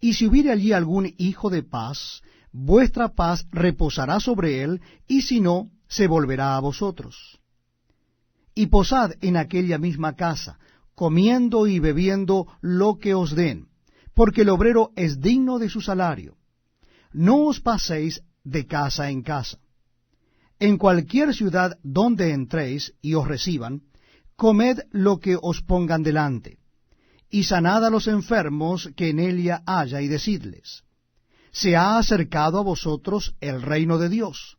Y si hubiere allí algún hijo de paz, vuestra paz reposará sobre él, y si no, se volverá a vosotros. Y posad en aquella misma casa, comiendo y bebiendo lo que os den, porque el obrero es digno de su salario. No os paséis de casa en casa. En cualquier ciudad donde entréis y os reciban, comed lo que os pongan delante, y sanad a los enfermos que en ella haya, y decidles, se ha acercado a vosotros el reino de Dios.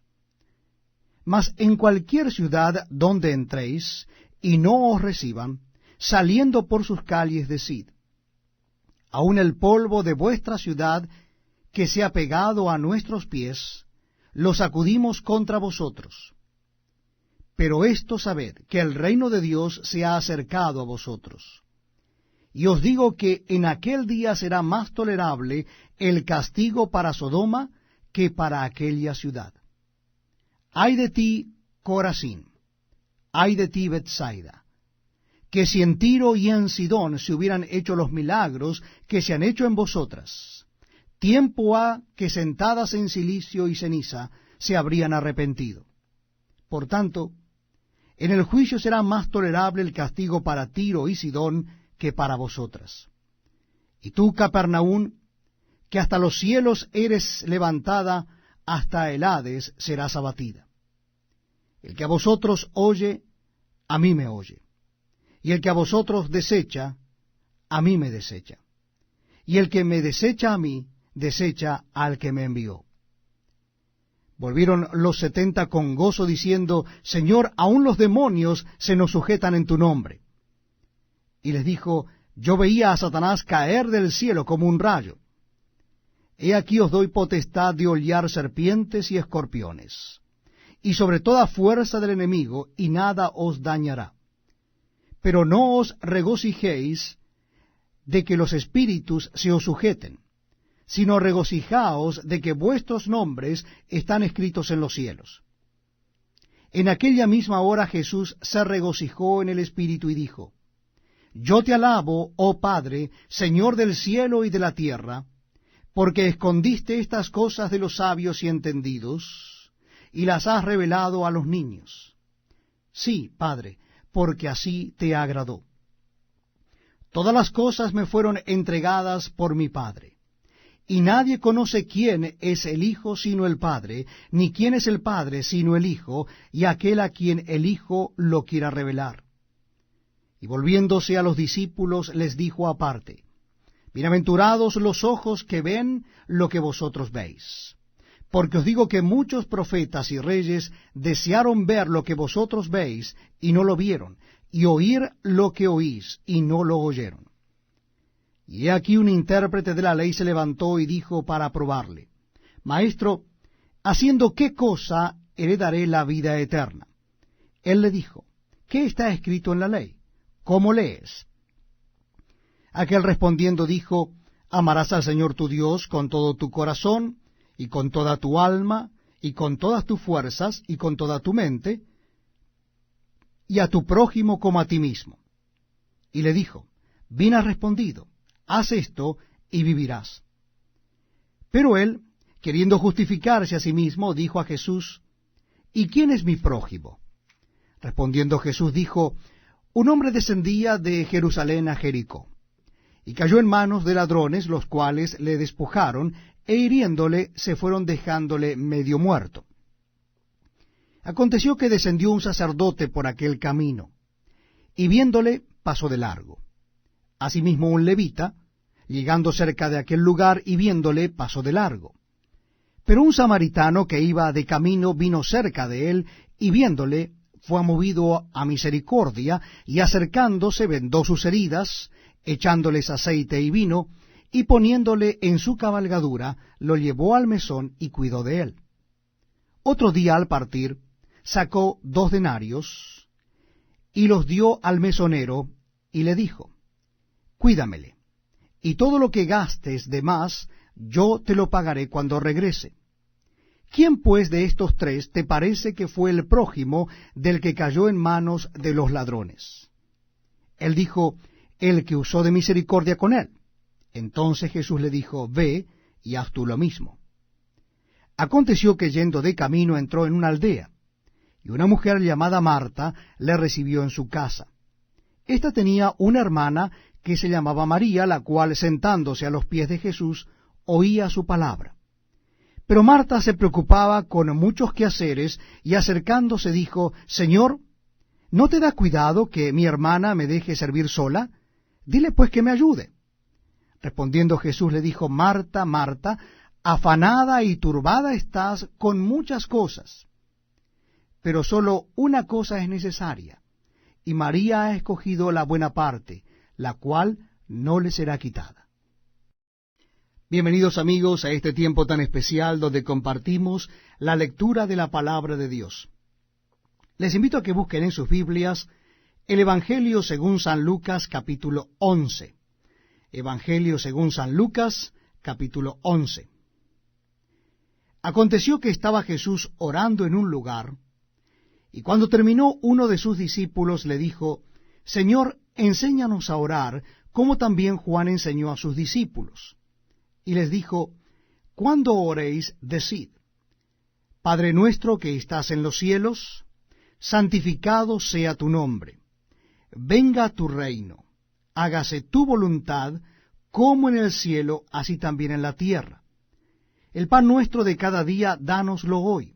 Mas en cualquier ciudad donde entréis y no os reciban, saliendo por sus calles decid, aun el polvo de vuestra ciudad que se ha pegado a nuestros pies, lo sacudimos contra vosotros. Pero esto sabed, que el reino de Dios se ha acercado a vosotros. Y os digo que en aquel día será más tolerable el castigo para Sodoma que para aquella ciudad. Ay de ti, Corazín, ay de ti, Betsaida, que si en Tiro y en Sidón se hubieran hecho los milagros que se han hecho en vosotras, tiempo ha que sentadas en cilicio y ceniza se habrían arrepentido. Por tanto, en el juicio será más tolerable el castigo para Tiro y Sidón que para vosotras. Y tú, Capernaum, que hasta los cielos eres levantada, hasta el Hades serás abatida. El que a vosotros oye, a mí me oye. Y el que a vosotros desecha, a mí me desecha. Y el que me desecha a mí, desecha al que me envió. Volvieron los 70 con gozo, diciendo, Señor, aun los demonios se nos sujetan en tu nombre. Y les dijo, yo veía a Satanás caer del cielo como un rayo. He aquí os doy potestad de hollar serpientes y escorpiones, y sobre toda fuerza del enemigo, y nada os dañará. Pero no os regocijéis de que los espíritus se os sujeten, sino regocijaos de que vuestros nombres están escritos en los cielos. En aquella misma hora Jesús se regocijó en el Espíritu y dijo, yo te alabo, oh Padre, Señor del cielo y de la tierra, porque escondiste estas cosas de los sabios y entendidos, y las has revelado a los niños. Sí, Padre, porque así te agradó. Todas las cosas me fueron entregadas por mi Padre, y nadie conoce quién es el Hijo sino el Padre, ni quién es el Padre sino el Hijo, y aquel a quien el Hijo lo quiera revelar. Y volviéndose a los discípulos les dijo aparte: Bienaventurados los ojos que ven lo que vosotros veis. Porque os digo que muchos profetas y reyes desearon ver lo que vosotros veis, y no lo vieron, y oír lo que oís, y no lo oyeron. Y he aquí un intérprete de la ley se levantó y dijo para probarle: Maestro, ¿haciendo qué cosa heredaré la vida eterna? Él le dijo: ¿Qué está escrito en la ley? ¿Cómo lees? Aquel respondiendo dijo: Amarás al Señor tu Dios con todo tu corazón, y con toda tu alma, y con todas tus fuerzas, y con toda tu mente, y a tu prójimo como a ti mismo. Y le dijo: Bien has respondido, haz esto y vivirás. Pero él, queriendo justificarse a sí mismo, dijo a Jesús: ¿Y quién es mi prójimo? Respondiendo Jesús dijo: Un hombre descendía de Jerusalén a Jericó, y cayó en manos de ladrones, los cuales le despojaron, e hiriéndole se fueron dejándole medio muerto. Aconteció que descendió un sacerdote por aquel camino, y viéndole pasó de largo. Asimismo un levita, llegando cerca de aquel lugar y viéndole, pasó de largo. Pero un samaritano que iba de camino vino cerca de él, y viéndole, fue movido a misericordia, y acercándose vendó sus heridas, echándoles aceite y vino, y poniéndole en su cabalgadura, lo llevó al mesón y cuidó de él. Otro día al partir, sacó 2 denarios, y los dio al mesonero, y le dijo: Cuídamele, y todo lo que gastes de más, yo te lo pagaré cuando regrese. ¿Quién pues de estos 3 te parece que fue el prójimo del que cayó en manos de los ladrones? Él dijo: El que usó de misericordia con él. Entonces Jesús le dijo: Ve y haz tú lo mismo. Aconteció que yendo de camino entró en una aldea, y una mujer llamada Marta le recibió en su casa. Esta tenía una hermana que se llamaba María, la cual, sentándose a los pies de Jesús, oía su palabra. Pero Marta se preocupaba con muchos quehaceres, y acercándose dijo: Señor, ¿no te da cuidado que mi hermana me deje servir sola? Dile pues que me ayude. Respondiendo Jesús le dijo: Marta, Marta, afanada y turbada estás con muchas cosas, pero sólo una cosa es necesaria, y María ha escogido la buena parte, la cual no le será quitada. Bienvenidos amigos a este tiempo tan especial donde compartimos la lectura de la palabra de Dios. Les invito a que busquen en sus Biblias el Evangelio según San Lucas capítulo 11. Evangelio según San Lucas capítulo 11. Aconteció que estaba Jesús orando en un lugar, y cuando terminó, uno de sus discípulos le dijo: Señor, enséñanos a orar, como también Juan enseñó a sus discípulos. Y les dijo: Cuando oréis, decid: Padre nuestro que estás en los cielos, santificado sea tu nombre. Venga tu reino. Hágase tu voluntad, como en el cielo, así también en la tierra. El pan nuestro de cada día, dánoslo hoy.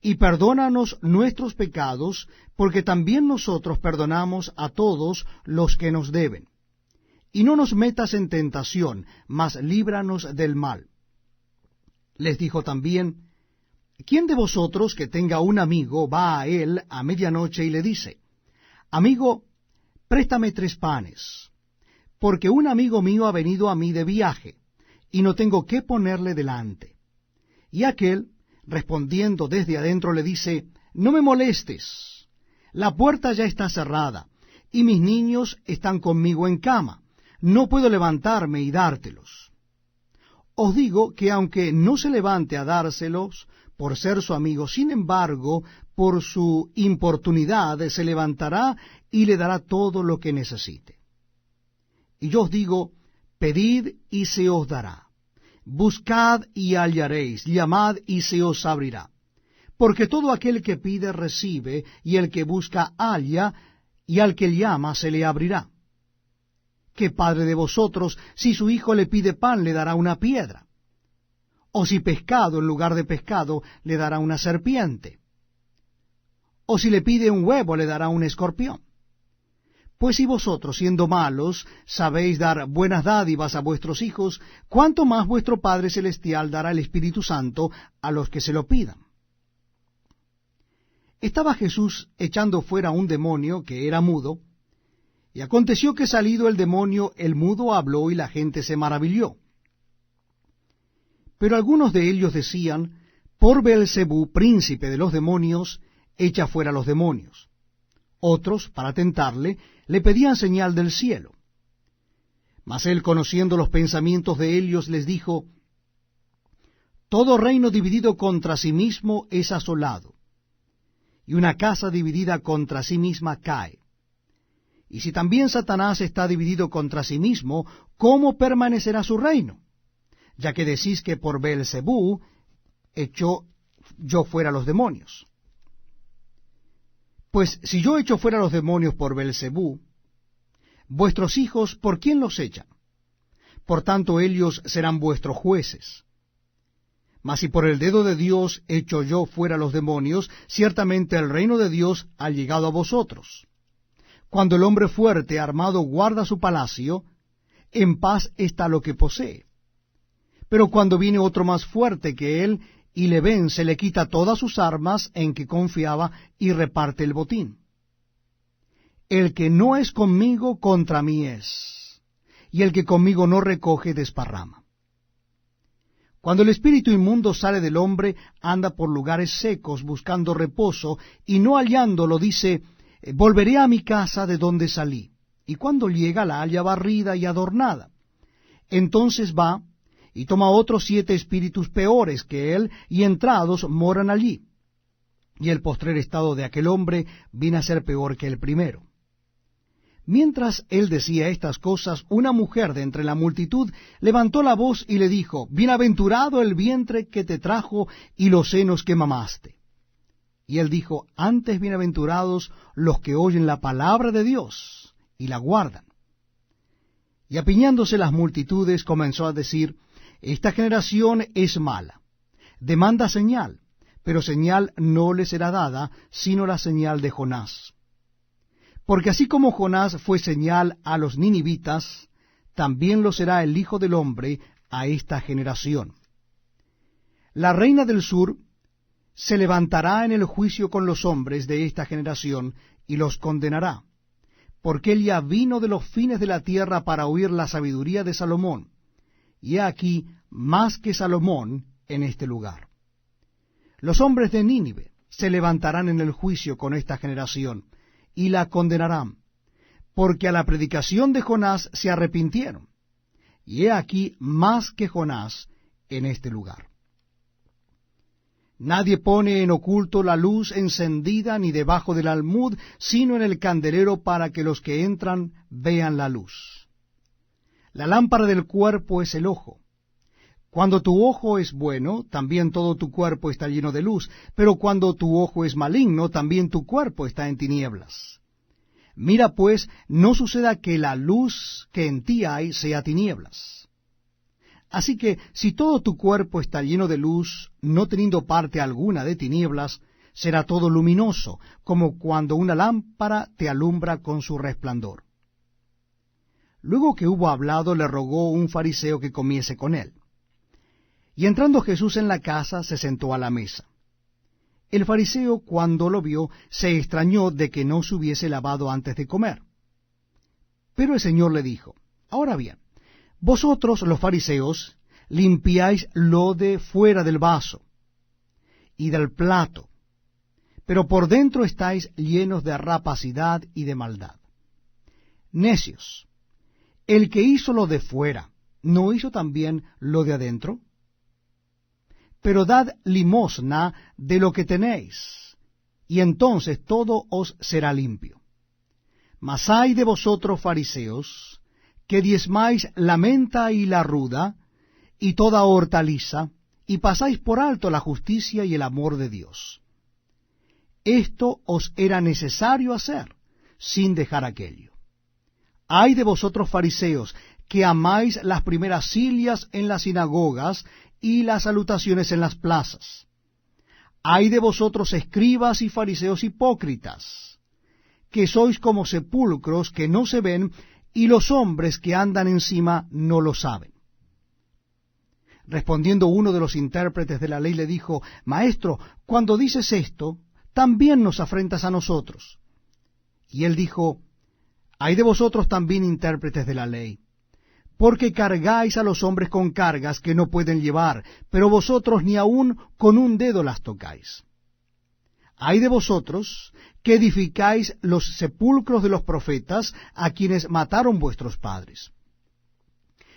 Y perdónanos nuestros pecados, porque también nosotros perdonamos a todos los que nos deben. Y no nos metas en tentación, mas líbranos del mal. Les dijo también: ¿Quién de vosotros que tenga un amigo va a él a medianoche y le dice: Amigo, préstame 3 panes, porque un amigo mío ha venido a mí de viaje, y no tengo qué ponerle delante? Y aquel, respondiendo desde adentro, le dice: No me molestes, la puerta ya está cerrada, y mis niños están conmigo en cama, no puedo levantarme y dártelos. Os digo que aunque no se levante a dárselos por ser su amigo, sin embargo, por su importunidad se levantará y le dará todo lo que necesite. Y yo os digo: pedid y se os dará, buscad y hallaréis, llamad y se os abrirá. Porque todo aquel que pide recibe, y el que busca halla, y al que llama se le abrirá. ¿Qué padre de vosotros, si su hijo le pide pan, le dará una piedra? ¿O si pescado en lugar de pescado, le dará una serpiente? ¿O si le pide un huevo, le dará un escorpión? Pues si vosotros, siendo malos, sabéis dar buenas dádivas a vuestros hijos, ¿cuánto más vuestro Padre Celestial dará el Espíritu Santo a los que se lo pidan? Estaba Jesús echando fuera un demonio que era mudo, y aconteció que salido el demonio, el mudo habló y la gente se maravilló. Pero algunos de ellos decían, por Beelzebú, príncipe de los demonios, echa fuera los demonios. Otros, para tentarle, le pedían señal del cielo. Mas él, conociendo los pensamientos de ellos, les dijo, todo reino dividido contra sí mismo es asolado, y una casa dividida contra sí misma cae. Y si también Satanás está dividido contra sí mismo, ¿cómo permanecerá su reino? Ya que decís que por Beelzebú echó yo fuera los demonios. Pues si yo echo fuera los demonios por Beelzebú, vuestros hijos, ¿por quién los echan? Por tanto, ellos serán vuestros jueces. Mas si por el dedo de Dios echo yo fuera los demonios, ciertamente el reino de Dios ha llegado a vosotros. Cuando el hombre fuerte armado guarda su palacio, en paz está lo que posee. Pero cuando viene otro más fuerte que él, y le vence, le quita todas sus armas en que confiaba y reparte el botín. El que no es conmigo, contra mí es, y el que conmigo no recoge, desparrama. Cuando el espíritu inmundo sale del hombre, anda por lugares secos buscando reposo, y no hallándolo dice, volveré a mi casa de donde salí. Y cuando llega la halla barrida y adornada. Entonces va y toma otros 7 espíritus peores que él, y entrados moran allí. Y el postrer estado de aquel hombre viene a ser peor que el primero. Mientras él decía estas cosas, una mujer de entre la multitud levantó la voz y le dijo, bienaventurado el vientre que te trajo y los senos que mamaste. Y él dijo, antes bienaventurados los que oyen la palabra de Dios y la guardan. Y apiñándose las multitudes comenzó a decir, esta generación es mala, demanda señal, pero señal no le será dada, sino la señal de Jonás. Porque así como Jonás fue señal a los ninivitas, también lo será el Hijo del Hombre a esta generación. La reina del sur se levantará en el juicio con los hombres de esta generación y los condenará, porque él ya vino de los fines de la tierra para oír la sabiduría de Salomón, y he aquí más que Salomón en este lugar. Los hombres de Nínive se levantarán en el juicio con esta generación, y la condenarán, porque a la predicación de Jonás se arrepintieron, y he aquí más que Jonás en este lugar. Nadie pone en oculto la luz encendida ni debajo del almud, sino en el candelero para que los que entran vean la luz. La lámpara del cuerpo es el ojo. Cuando tu ojo es bueno, también todo tu cuerpo está lleno de luz, pero cuando tu ojo es maligno, también tu cuerpo está en tinieblas. Mira pues, no suceda que la luz que en ti hay sea tinieblas. Así que, si todo tu cuerpo está lleno de luz, no teniendo parte alguna de tinieblas, será todo luminoso, como cuando una lámpara te alumbra con su resplandor. Luego que hubo hablado, le rogó un fariseo que comiese con él. Y entrando Jesús en la casa, se sentó a la mesa. El fariseo, cuando lo vio, se extrañó de que no se hubiese lavado antes de comer. Pero el Señor le dijo, ahora bien, vosotros los fariseos limpiáis lo de fuera del vaso y del plato, pero por dentro estáis llenos de rapacidad y de maldad. Necios, el que hizo lo de fuera, ¿no hizo también lo de adentro? Pero dad limosna de lo que tenéis, y entonces todo os será limpio. Mas ay de vosotros, fariseos, que diezmáis la menta y la ruda, y toda hortaliza, y pasáis por alto la justicia y el amor de Dios. Esto os era necesario hacer, sin dejar aquello. Ay de vosotros fariseos, que amáis las primeras sillas en las sinagogas y las salutaciones en las plazas. Ay de vosotros escribas y fariseos hipócritas, que sois como sepulcros que no se ven, y los hombres que andan encima no lo saben. Respondiendo uno de los intérpretes de la ley le dijo, Maestro, cuando dices esto, también nos afrentas a nosotros. Y él dijo, Ay de vosotros también intérpretes de la ley, porque cargáis a los hombres con cargas que no pueden llevar, pero vosotros ni aun con un dedo las tocáis. Ay de vosotros que edificáis los sepulcros de los profetas, a quienes mataron vuestros padres.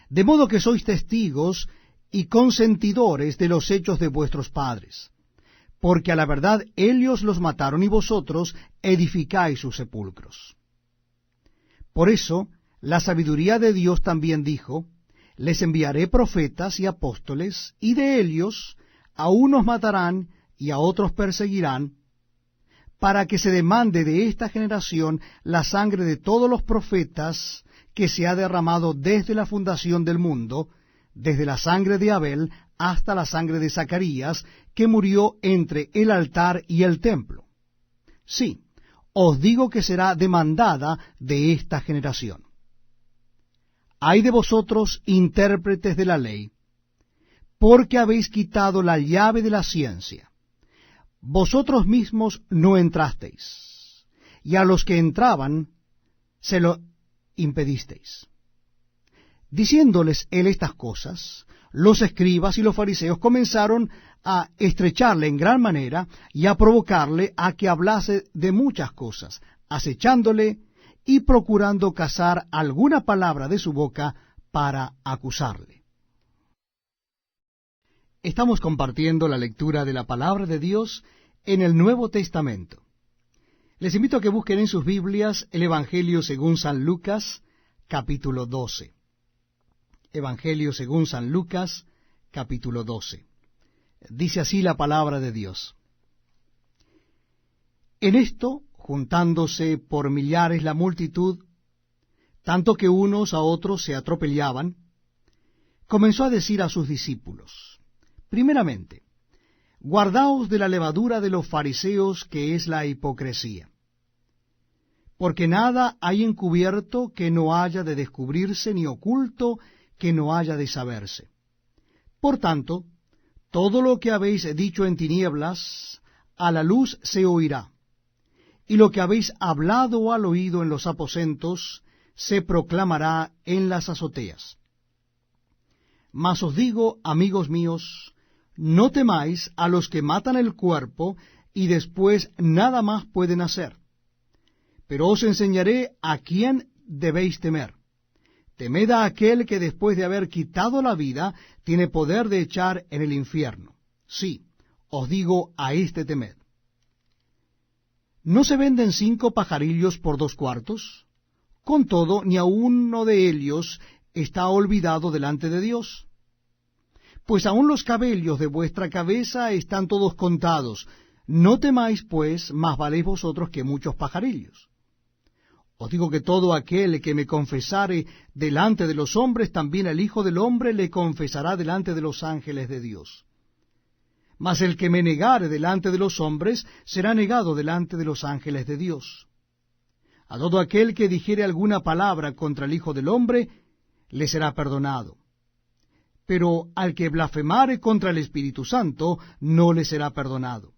De modo que sois testigos y consentidores de los hechos de vuestros padres, porque a la verdad ellos los mataron y vosotros edificáis sus sepulcros. Por eso, la sabiduría de Dios también dijo, les enviaré profetas y apóstoles, y de ellos a unos matarán y a otros perseguirán, para que se demande de esta generación la sangre de todos los profetas que se ha derramado desde la fundación del mundo, desde la sangre de Abel hasta la sangre de Zacarías, que murió entre el altar y el templo. Sí, os digo que será demandada de esta generación. Ay de vosotros, intérpretes de la ley, porque habéis quitado la llave de la ciencia. Vosotros mismos no entrasteis, y a los que entraban se lo impedisteis. Diciéndoles él estas cosas, los escribas y los fariseos comenzaron a estrecharle en gran manera y a provocarle a que hablase de muchas cosas, acechándole y procurando cazar alguna palabra de su boca para acusarle. Estamos compartiendo la lectura de la palabra de Dios en el Nuevo Testamento. Les invito a que busquen en sus Biblias el Evangelio según San Lucas, capítulo 12. Evangelio según San Lucas, capítulo 12. Dice así la palabra de Dios. En esto, juntándose por millares la multitud, tanto que unos a otros se atropellaban, comenzó a decir a sus discípulos, primeramente, guardaos de la levadura de los fariseos, que es la hipocresía. Porque nada hay encubierto que no haya de descubrirse, ni oculto que no haya de saberse. Por tanto, todo lo que habéis dicho en tinieblas, a la luz se oirá, y lo que habéis hablado al oído en los aposentos, se proclamará en las azoteas. Mas os digo, amigos míos, no temáis a los que matan el cuerpo, y después nada más pueden hacer. Pero os enseñaré a quién debéis temer. Temed a aquel que después de haber quitado la vida, tiene poder de echar en el infierno. Sí, os digo, a este temed. ¿No se venden 5 pajarillos por 2 cuartos? Con todo, ni a uno de ellos está olvidado delante de Dios. Pues aun los cabellos de vuestra cabeza están todos contados. No temáis, pues, más valéis vosotros que muchos pajarillos. Os digo que todo aquel que me confesare delante de los hombres, también el Hijo del Hombre le confesará delante de los ángeles de Dios. Mas el que me negare delante de los hombres, será negado delante de los ángeles de Dios. A todo aquel que dijere alguna palabra contra el Hijo del Hombre, le será perdonado. Pero al que blasfemare contra el Espíritu Santo, no le será perdonado.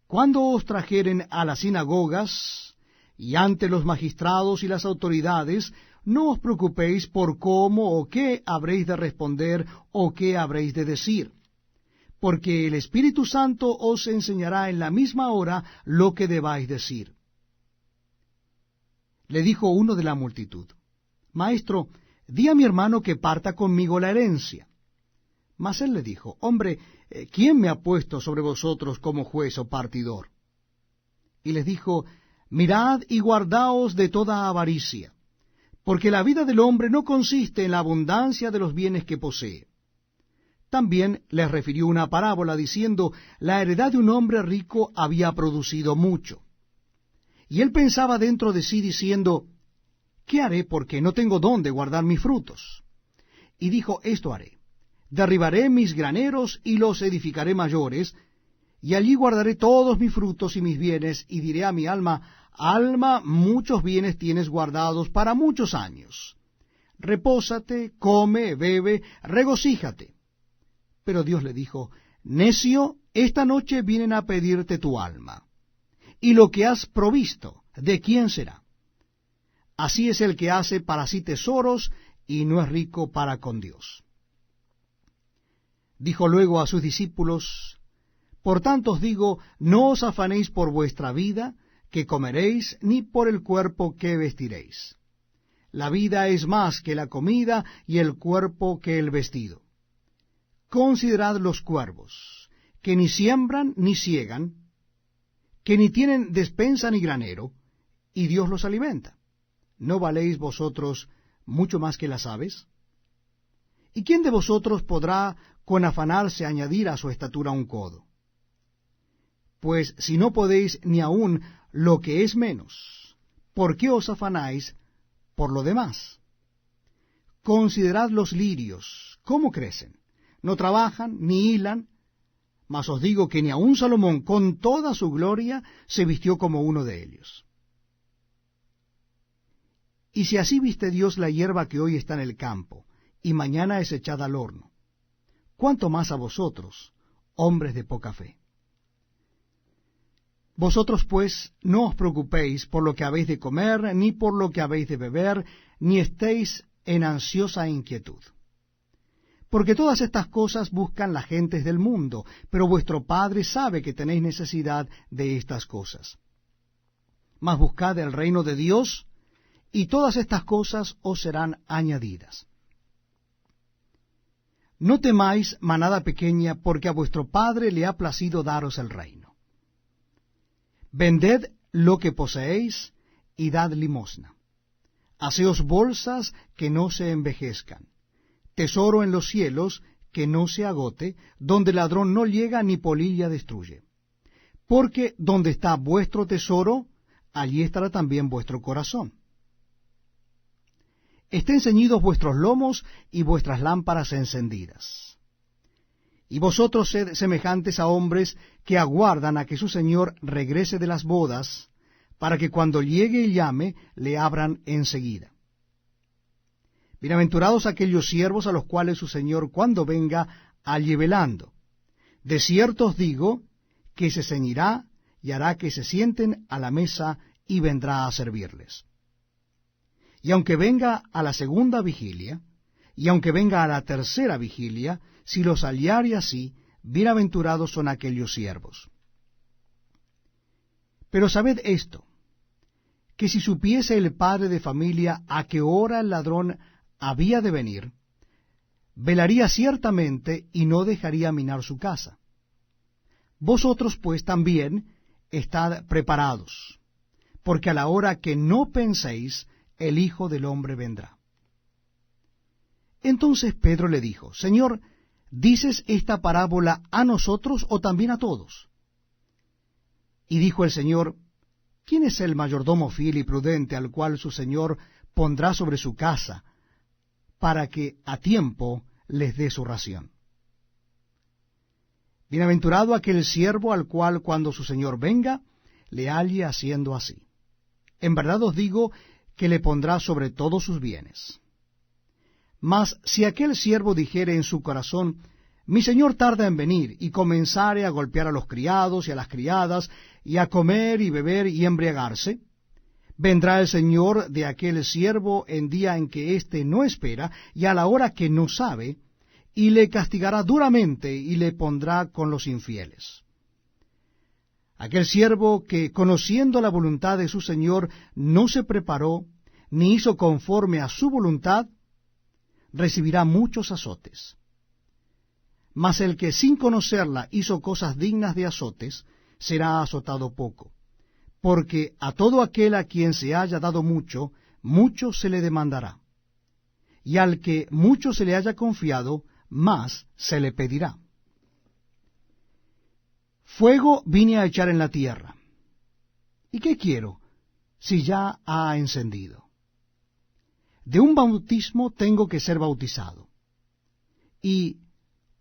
Cuando os trajeren a las sinagogas y ante los magistrados y las autoridades, no os preocupéis por cómo o qué habréis de responder o qué habréis de decir, porque el Espíritu Santo os enseñará en la misma hora lo que debáis decir. Le dijo uno de la multitud, Maestro, di a mi hermano que parta conmigo la herencia. Mas él le dijo, Hombre, ¿quién me ha puesto sobre vosotros como juez o partidor? Y les dijo, Mirad y guardaos de toda avaricia, porque la vida del hombre no consiste en la abundancia de los bienes que posee. También les refirió una parábola diciendo, la heredad de un hombre rico había producido mucho. Y él pensaba dentro de sí diciendo, ¿qué haré porque no tengo dónde guardar mis frutos? Y dijo, esto haré. Derribaré mis graneros y los edificaré mayores, y allí guardaré todos mis frutos y mis bienes, y diré a mi alma, alma, muchos bienes tienes guardados para muchos años. Repósate, come, bebe, regocíjate. Pero Dios le dijo, necio, esta noche vienen a pedirte tu alma, y lo que has provisto, ¿de quién será? Así es el que hace para sí tesoros, y no es rico para con Dios. Dijo luego a sus discípulos, por tanto os digo, no os afanéis por vuestra vida, que comeréis, ni por el cuerpo que vestiréis. La vida es más que la comida, y el cuerpo que el vestido. Considerad los cuervos, que ni siembran ni siegan, que ni tienen despensa ni granero, y Dios los alimenta. ¿No valéis vosotros mucho más que las aves? ¿Y quién de vosotros podrá con afanarse añadir a su estatura un codo? Pues si no podéis ni aun lo que es menos, ¿por qué os afanáis por lo demás? Considerad los lirios, cómo crecen, no trabajan ni hilan, mas os digo que ni aun Salomón con toda su gloria se vistió como uno de ellos. Y si así viste Dios la hierba que hoy está en el campo, y mañana es echada al horno, ¿cuánto más a vosotros, hombres de poca fe? Vosotros pues no os preocupéis por lo que habéis de comer, ni por lo que habéis de beber, ni estéis en ansiosa inquietud. Porque todas estas cosas buscan las gentes del mundo, pero vuestro Padre sabe que tenéis necesidad de estas cosas. Mas buscad el reino de Dios, y todas estas cosas os serán añadidas. No temáis, manada pequeña, porque a vuestro Padre le ha placido daros el reino. Vended lo que poseéis, y dad limosna. Haceos bolsas que no se envejezcan, tesoro en los cielos que no se agote, donde ladrón no llega ni polilla destruye. Porque donde está vuestro tesoro, allí estará también vuestro corazón. Estén ceñidos vuestros lomos y vuestras lámparas encendidas. Y vosotros sed semejantes a hombres que aguardan a que su señor regrese de las bodas, para que cuando llegue y llame, le abran enseguida. Bienaventurados aquellos siervos a los cuales su señor cuando venga halle velando. De cierto os digo que se ceñirá y hará que se sienten a la mesa y vendrá a servirles. Y aunque venga a la segunda vigilia, y aunque venga a la tercera vigilia, si los hallare así, bienaventurados son aquellos siervos. Pero sabed esto, que si supiese el padre de familia a qué hora el ladrón había de venir, velaría ciertamente y no dejaría minar su casa. Vosotros pues también estad preparados, porque a la hora que no penséis, el Hijo del Hombre vendrá. Entonces Pedro le dijo, Señor, ¿dices esta parábola a nosotros o también a todos? Y dijo el Señor, ¿quién es el mayordomo fiel y prudente al cual su Señor pondrá sobre su casa, para que a tiempo les dé su ración? Bienaventurado aquel siervo al cual cuando su Señor venga, le halle haciendo así. En verdad os digo que le pondrá sobre todos sus bienes. Mas si aquel siervo dijere en su corazón, mi señor tarda en venir, y comenzare a golpear a los criados y a las criadas, y a comer y beber y embriagarse, vendrá el señor de aquel siervo en día en que éste no espera, y a la hora que no sabe, y le castigará duramente, y le pondrá con los infieles. Aquel siervo que, conociendo la voluntad de su señor, no se preparó, ni hizo conforme a su voluntad, recibirá muchos azotes. Mas el que sin conocerla hizo cosas dignas de azotes, será azotado poco. Porque a todo aquel a quien se haya dado mucho, mucho se le demandará. Y al que mucho se le haya confiado, más se le pedirá. Fuego vine a echar en la tierra. ¿Y qué quiero si ya ha encendido? de un bautismo tengo que ser bautizado. ¿Y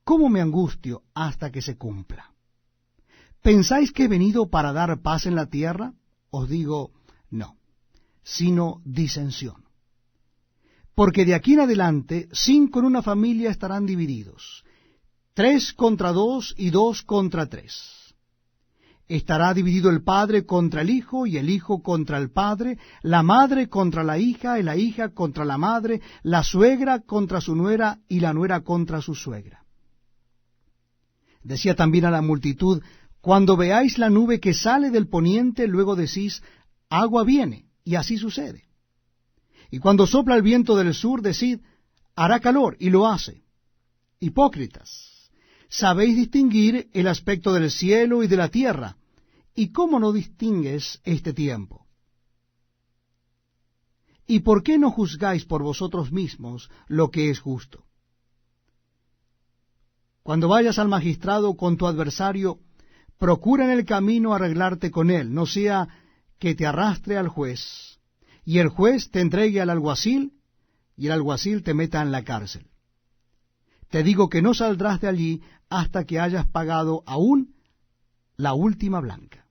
cómo me angustio hasta que se cumpla? ¿Pensáis que he venido para dar paz en la tierra? Os digo, no, sino disensión. Porque de aquí en adelante 5 en una familia estarán divididos, 3 contra 2 y 2 contra 3. Estará dividido el padre contra el hijo, y el hijo contra el padre, la madre contra la hija, y la hija contra la madre, la suegra contra su nuera, y la nuera contra su suegra. Decía también a la multitud, cuando veáis la nube que sale del poniente, luego decís, agua viene, y así sucede. Y cuando sopla el viento del sur, decid, hará calor, y lo hace. Hipócritas, sabéis distinguir el aspecto del cielo y de la tierra, ¿y cómo no distingues este tiempo? ¿Y por qué no juzgáis por vosotros mismos lo que es justo? Cuando vayas al magistrado con tu adversario, procura en el camino arreglarte con él, no sea que te arrastre al juez, y el juez te entregue al alguacil, y el alguacil te meta en la cárcel. Te digo que no saldrás de allí hasta que hayas pagado aún la última blanca.